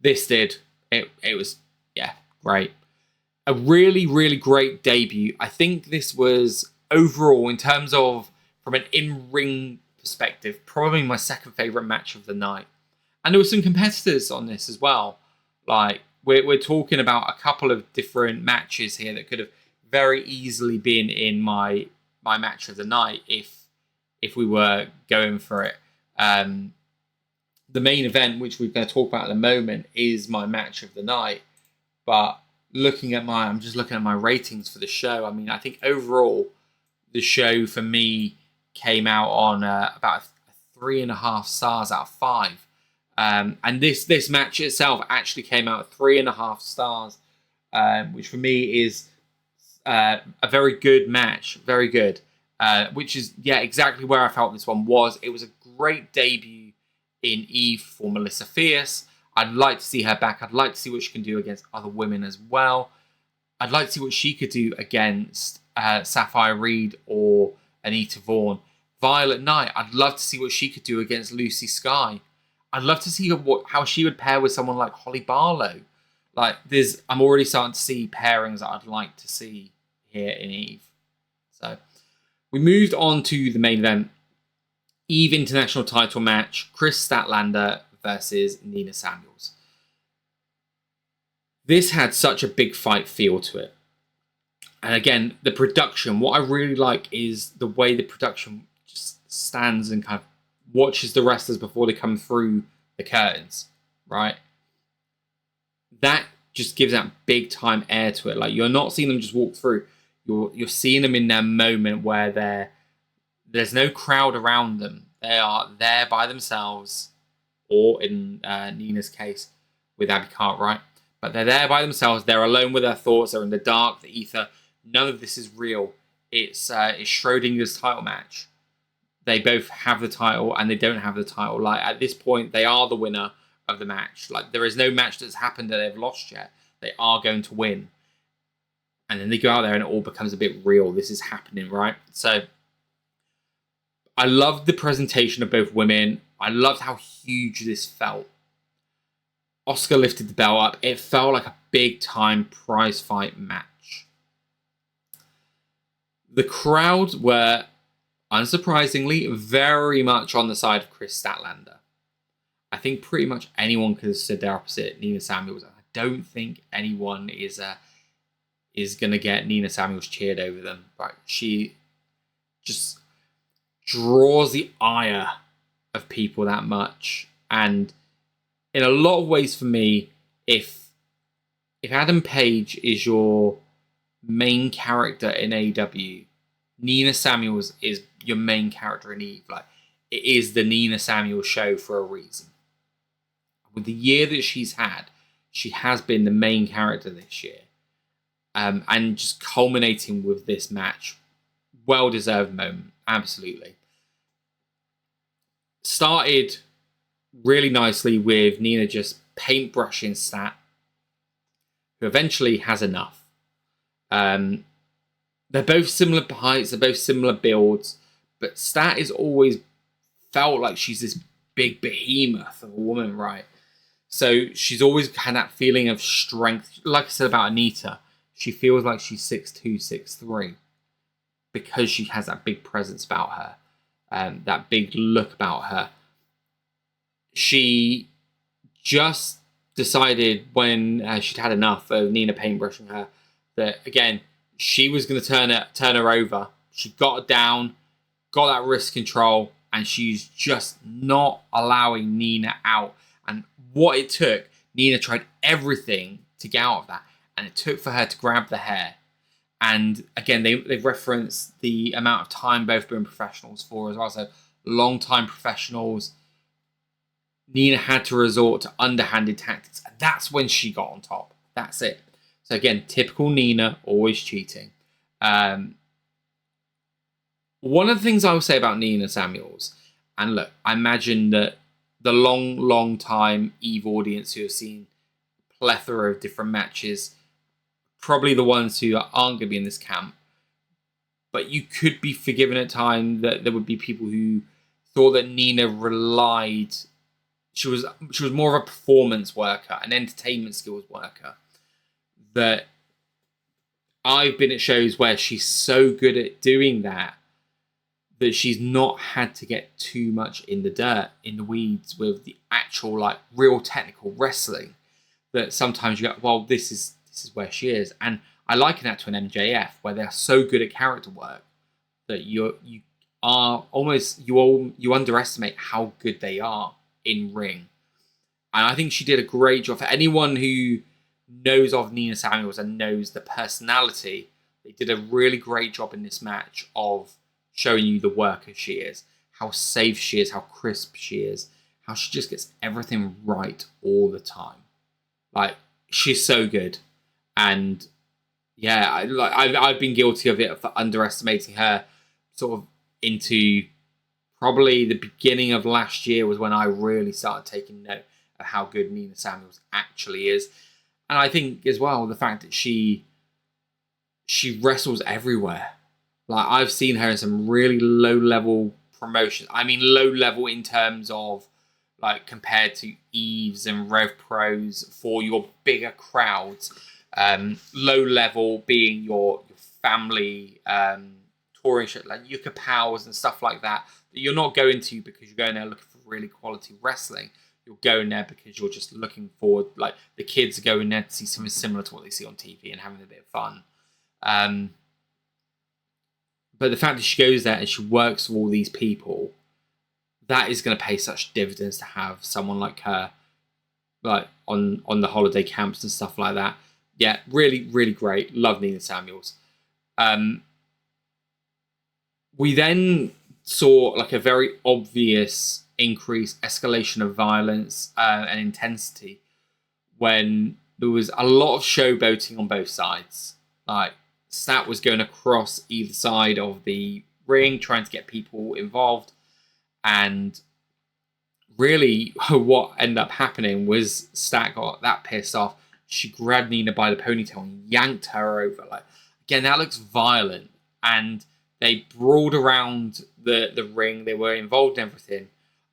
This did. It was, yeah, great. A really great debut. I think this was overall, in terms of from an in-ring perspective, probably my second favorite match of the night. And there were some competitors on this as well. Like, we're talking about a couple of different matches here that could have very easily been in my match of the night if we were going for it. The main event, which we're going to talk about in a moment, is my match of the night. But I'm just looking at my ratings for the show. I mean, I think overall, the show for me came out on about 3.5 stars out of 5. And this match itself actually came out at 3.5 stars, which for me is a very good match. Very good. Which is, exactly where I felt this one was. It was a great debut in Eve for Melissa Fierce. I'd like to see her back. I'd like to see what she can do against other women as well. I'd like to see what she could do against Safire Reed or Anita Vaughan. Violet Nyte, I'd love to see what she could do against Lucy Skye. I'd love to see how she would pair with someone like Hollie Barlow. Like, I'm already starting to see pairings that I'd like to see here in Eve. So we moved on to the main event. Eve International title match, Kris Statlander versus Nina Samuels. This had such a big fight feel to it. And again, the production, what I really like is the way the production just stands and kind of watches the wrestlers before they come through the curtains, right? That just gives that big time air to it. Like, you're not seeing them just walk through. You're seeing them in their moment where there's no crowd around them. They are there by themselves, or in Nina's case, with Abby Cartwright. But they're there by themselves. They're alone with their thoughts. They're in the dark, the ether. None of this is real. It's Schrodinger's title match. They both have the title and they don't have the title. Like, at this point, they are the winner of the match. Like, there is no match that's happened that they've lost yet. They are going to win. And then they go out there and it all becomes a bit real. This is happening, right? So I loved the presentation of both women. I loved how huge this felt. Asuka lifted the belt up. It felt like a big-time prize fight match. The crowd were, unsurprisingly, very much on the side of Kris Statlander. I think pretty much anyone could have stood there opposite Nina Samuels. I don't think anyone is going to get Nina Samuels cheered over them. Right? She just draws the ire of people that much. And in a lot of ways for me, if Adam Page is your main character in AEW, Nina Samuels is your main character in Eve. Like, it is the Nina Samuels show for a reason. With the year that she's had, she has been the main character this year. And just culminating with this match. Well-deserved moment. Absolutely. Started really nicely with Nina just paintbrushing Stat, who eventually has enough. They're both similar heights, they're both similar builds, but Stat is always felt like she's this big behemoth of a woman, right? So she's always had that feeling of strength. Like I said about Anita, she feels like she's 6'2", 6'3", because she has that big presence about her, that big look about her. She just decided when she'd had enough of Nina paintbrushing her that, again, she was going to turn her over. She got her down, got that wrist control, and she's just not allowing Nina out. And what it took, Nina tried everything to get out of that. And it took for her to grab the hair. And again, they've referenced the amount of time both been professionals for as well. So long-time professionals. Nina had to resort to underhanded tactics, and that's when she got on top. That's it. So again, typical Nina, always cheating. One of the things I will say about Nina Samuels, and look, I imagine that the long time Eve audience who have seen a plethora of different matches, probably the ones who aren't going to be in this camp, but you could be forgiven at times that there would be people who thought that Nina relied. She was more of a performance worker, an entertainment skills worker. That I've been at shows where she's so good at doing that she's not had to get too much in the dirt, in the weeds with the actual like real technical wrestling. That sometimes you go, well, this is where she is, and I liken that to an MJF where they're so good at character work that you underestimate how good they are in ring. And I think she did a great job. For anyone who knows of Nina Samuels and knows the personality, they did a really great job in this match of showing you the worker she is, how safe she is, how crisp she is, how she just gets everything right all the time. Like, she's so good. And yeah, I've been guilty of it for underestimating her sort of into probably the beginning of last year was when I really started taking note of how good Nina Samuels actually is. And I think as well, the fact that she wrestles everywhere. Like, I've seen her in some really low-level promotions. I mean, low-level in terms of, like, compared to Eves and Rev Pros for your bigger crowds. Low-level being your family touring shit, like Yucca Powers and stuff like that you're not going to because you're going there looking for really quality wrestling. You're going there because you're just looking forward. Like, the kids are going there to see something similar to what they see on TV and having a bit of fun. But the fact that she goes there and she works with all these people, that is going to pay such dividends to have someone like her, like on the holiday camps and stuff like that. Yeah, really, really great. Love Nina Samuels. We then saw like a very obvious escalation of violence and intensity when there was a lot of showboating on both sides. Like, Stat was going across either side of the ring, trying to get people involved. And really what ended up happening was Stat got that pissed off. She grabbed Nina by the ponytail and yanked her over. Like, again, that looks violent. And they brawled around the ring. They were involved in everything.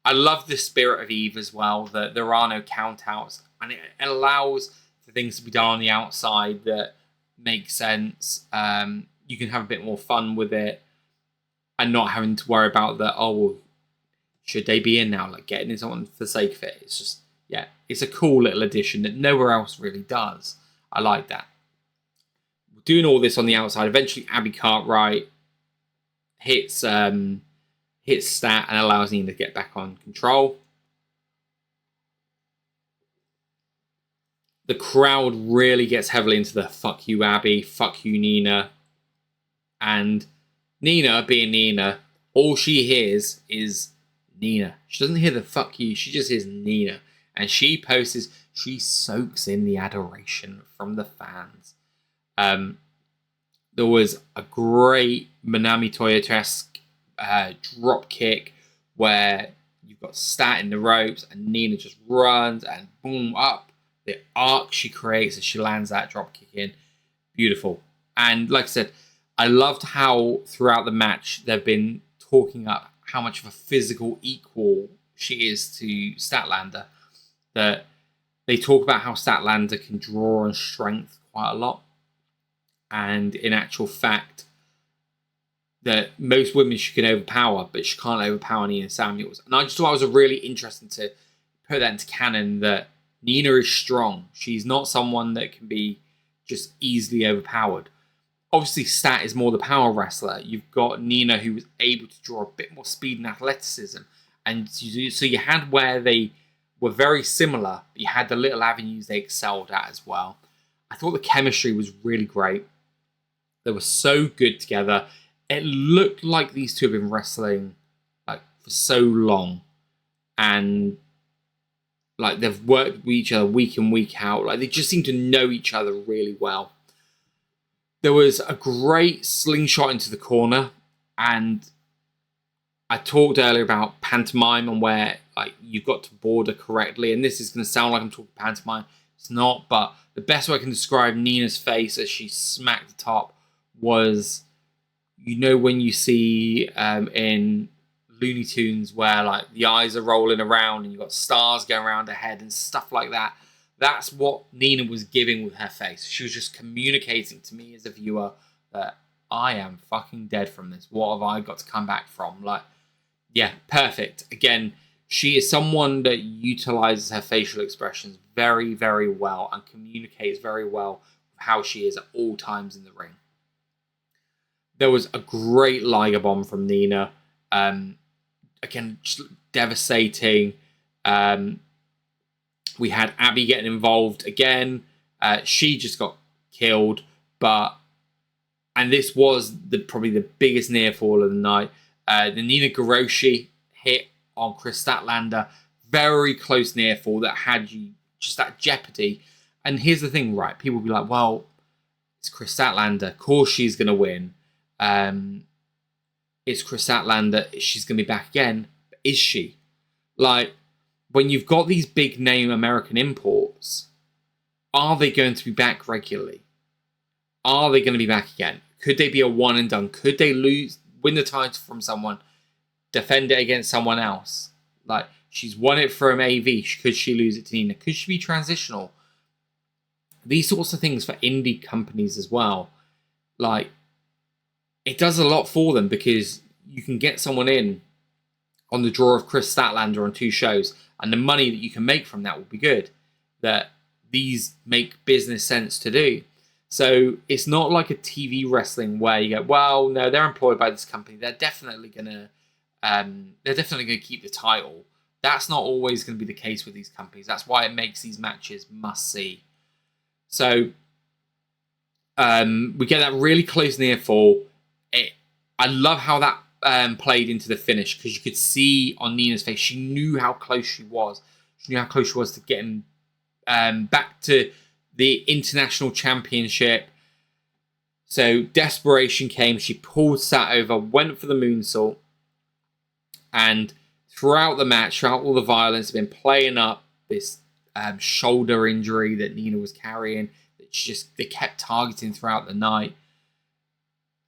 I love the spirit of Eve as well, that there are no countouts. And it allows for things to be done on the outside that make sense. You can have a bit more fun with it and not having to worry about that, oh, well, should they be in now? Like, getting in someone for the sake of it. It's just, yeah, it's a cool little addition that nowhere else really does. I like that. Doing all this on the outside, eventually Abby Cartwright hits Stat and allows Nina to get back on control. The crowd really gets heavily into the fuck you, Abby, fuck you, Nina. And Nina, being Nina, all she hears is Nina. She doesn't hear the fuck you, she just hears Nina. And she soaks in the adoration from the fans. There was a great Manami Toyota-esque drop kick where you've got Stat in the ropes and Nina just runs and boom, up. The arc she creates as she lands that drop kick in. Beautiful. And like I said, I loved how throughout the match they've been talking up how much of a physical equal she is to Statlander. That they talk about how Statlander can draw on strength quite a lot. And in actual fact, that most women she can overpower, but she can't overpower Nina Samuels. And I just thought it was a really interesting to put that into canon that Nina is strong. She's not someone that can be just easily overpowered. Obviously, Stat is more the power wrestler. You've got Nina who was able to draw a bit more speed and athleticism. And so you had where they were very similar, but you had the little avenues they excelled at as well. I thought the chemistry was really great. They were so good together. It looked like these two have been wrestling like for so long, and like they've worked with each other week in, week out. Like they just seem to know each other really well. There was a great slingshot into the corner, and I talked earlier about pantomime and where like you've got to border correctly, and this is going to sound like I'm talking pantomime. It's not, but the best way I can describe Nina's face as she smacked the top was, you know, when you see in Looney Tunes where like the eyes are rolling around and you've got stars going around her head and stuff like that. That's what Nina was giving with her face. She was just communicating to me as a viewer that I am fucking dead from this. What have I got to come back from? Like, yeah, perfect. Again, she is someone that utilizes her facial expressions very, very well and communicates very well with how she is at all times in the ring. There was a great Liger bomb from Nina. Again, just devastating. We had Abby getting involved again. She just got killed, and this was probably the biggest near fall of the night. The Nina Goroshi hit on Kris Statlander, very close near fall that had you just that jeopardy. And here's the thing, right? People will be like, well, it's Kris Statlander. Of course she's going to win. It's Kris Statlander. She's going to be back again. But is she? Like, when you've got these big name American imports, are they going to be back regularly? Are they going to be back again? Could they be a one and done? Could they win the title from someone, defend it against someone else? Like, she's won it from AV. Could she lose it to Nina? Could she be transitional? These sorts of things for indie companies as well. Like, it does a lot for them because you can get someone in on the draw of Kris Statlander on 2 shows, and the money that you can make from that will be good. That these make business sense to do. So it's not like a TV wrestling where you go, well, no, they're employed by this company. They're definitely gonna keep the title. That's not always going to be the case with these companies. That's why it makes these matches must see. So we get that really close near fall. I love how that played into the finish, because you could see on Nina's face, she knew how close she was. She knew how close she was to getting back to the international championship. So desperation came. She pulled Sat over, went for the moonsault, and throughout the match, throughout all the violence, been playing up this shoulder injury that Nina was carrying. That they kept targeting throughout the night.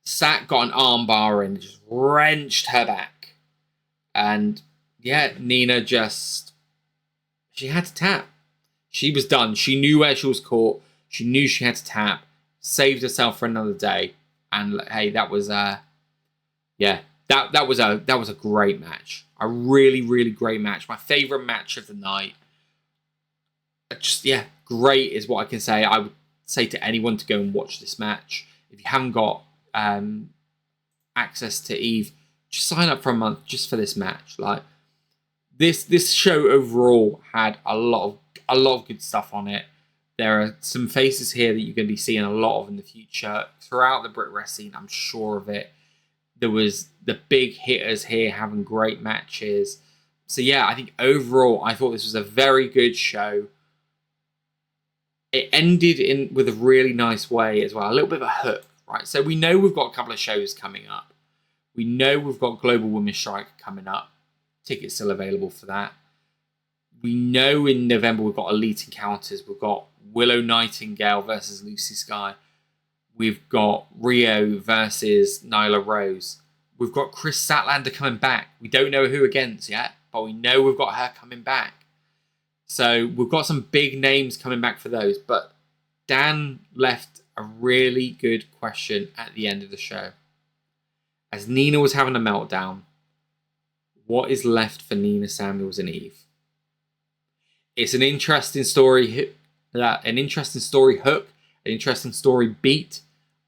Sat got an arm bar in, just wrenched her back. And yeah, Nina she had to tap. She was done. She knew where she was caught. She knew she had to tap. Saved herself for another day. And hey, that was that was a great match. A really, really great match. My favorite match of the night. Great is what I can say. I would say to anyone to go and watch this match. If you haven't got access to Eve, just sign up for a month just for this match. Like this show overall had a lot of good stuff on it. There are some faces here that you're going to be seeing a lot of in the future throughout the Brit Rest scene. I'm sure of it. There was the big hitters here having great matches. So yeah, I think overall I thought this was a very good show. It ended with a really nice way as well. A little bit of a hook, right? So we know we've got a couple of shows coming up. We know we've got Global Women's Strike coming up. Tickets still available for that. We know in November we've got Elite Encounters. We've got Willow Nightingale versus Lucy Skye. We've got Rhio versus Nyla Rose. We've got Kris Statlander coming back. We don't know who against yet, but we know we've got her coming back. So we've got some big names coming back for those. But Dan left a really good question at the end of the show. As Nina was having a meltdown, what is left for Nina Samuels and Eve? It's an interesting story hook, an interesting story beat.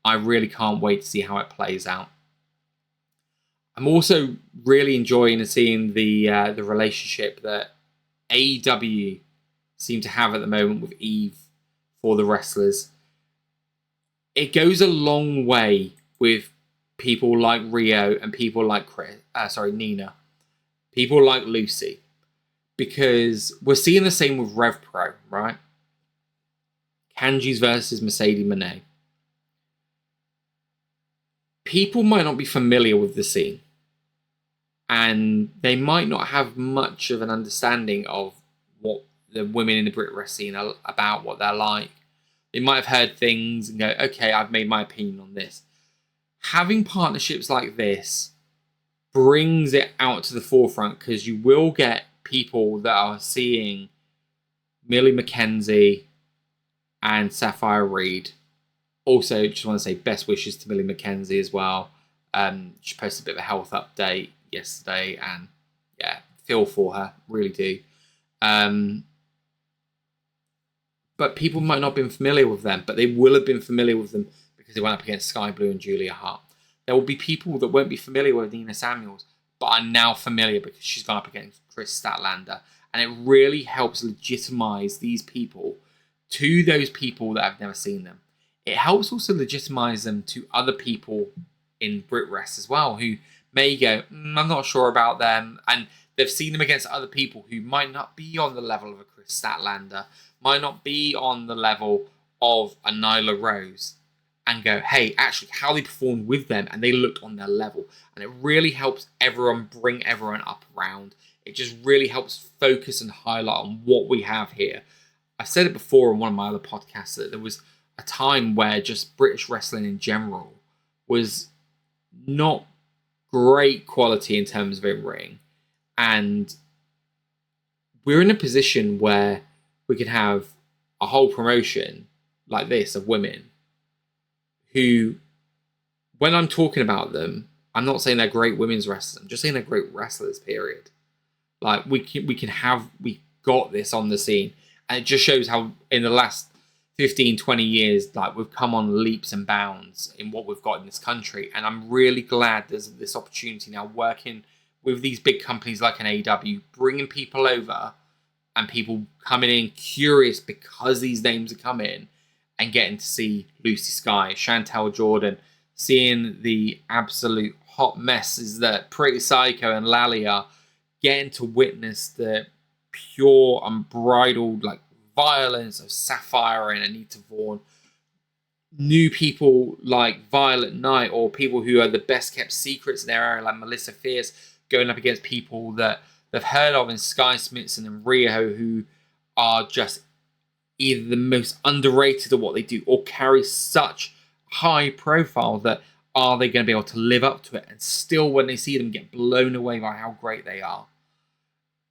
I really can't wait to see how it plays out. I'm also really enjoying and seeing the relationship that AEW seem to have at the moment with Eve for the wrestlers. it goes a long way with people like Rhio and people like Nina, people like Lucy, because we're seeing the same with Rev Pro, right? Kanji's versus Mercedes Moné. People might not be familiar with the scene, and they might not have much of an understanding of what the women in the Brit Rest scene are about, what they're like. They might have heard things and go, okay, I've made my opinion on this. Having partnerships like this brings it out to the forefront, because you will get people that are seeing Millie McKenzie and Safire Reid. Also, just want to say best wishes to Millie McKenzie as well. She posted a bit of a health update yesterday, and yeah, feel for her, really do. But people might not have been familiar with them, but they will have been familiar with them because they went up against Skye Blue and Julia Hart. There will be people that won't be familiar with Nina Samuels, but are now familiar because she's gone up against Kris Statlander. And it really helps legitimize these people to those people that have never seen them. It helps also legitimize them to other people in Brit Rest as well, who may go, I'm not sure about them. And they've seen them against other people who might not be on the level of a Kris Statlander, might not be on the level of a Nyla Rose, and go, hey, actually, how they performed with them, and they looked on their level. And it really helps everyone bring everyone up around. It just really helps focus and highlight on what we have here. I said it before on one of my other podcasts that there was a time where just British wrestling in general was not great quality in terms of in-ring. And we're in a position where we can have a whole promotion like this of women who, when I'm talking about them, I'm not saying they're great women's wrestlers. I'm just saying they're great wrestlers, period. Like, we got this on the scene. And it just shows how in the last 15, 20 years, like, we've come on leaps and bounds in what we've got in this country. And I'm really glad there's this opportunity now working with these big companies like an AEW, bringing people over and people coming in curious because these names are coming, and getting to see Lucy Skye, Chantal Jordan, seeing the absolute hot messes that Pretty Psycho and Lallie are, getting to witness the pure, unbridled violence of Safire and Anita Vaughan. New people like Violet Knight, or people who are the best kept secrets in their area, like Melissa Fierce, going up against people that they've heard of in Skye, Smitson and Rhio, who are just either the most underrated at what they do or carry such high profile that are they going to be able to live up to it, and still when they see them get blown away by how great they are.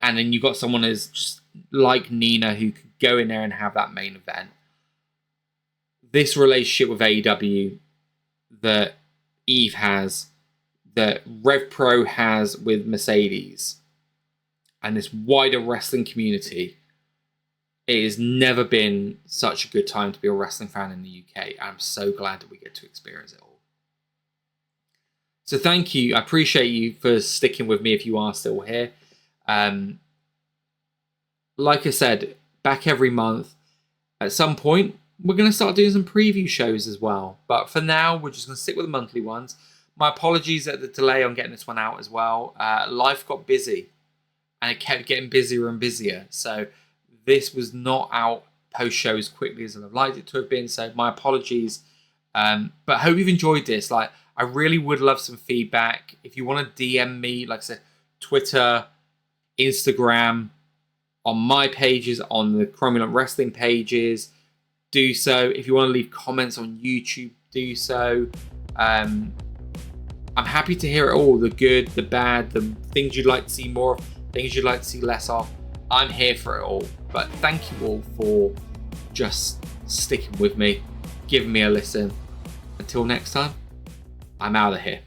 And then you've got someone as just like Nina who could go in there and have that main event. This relationship with AEW that Eve has, that Rev Pro has with Mercedes, and this wider wrestling community, it has never been such a good time to be a wrestling fan in the UK. I'm so glad that we get to experience it all. So thank you. I appreciate you for sticking with me if you are still here. Like I said, back every month. At some point, we're going to start doing some preview shows as well. But for now, we're just going to stick with the monthly ones. My apologies at the delay on getting this one out as well. Life got busy, and it kept getting busier and busier. So this was not out post-show as quickly as I'd have liked it to have been. So my apologies. But I hope you've enjoyed this. I really would love some feedback. If you want to DM me, like I said, Twitter, Instagram, on my pages, on the Cromulent Wrestling pages, do so. If you want to leave comments on YouTube, do so. I'm happy to hear it all. The good, the bad, the things you'd like to see more of, things you'd like to see less of. I'm here for it all. But thank you all for just sticking with me, giving me a listen. Until next time, I'm out of here.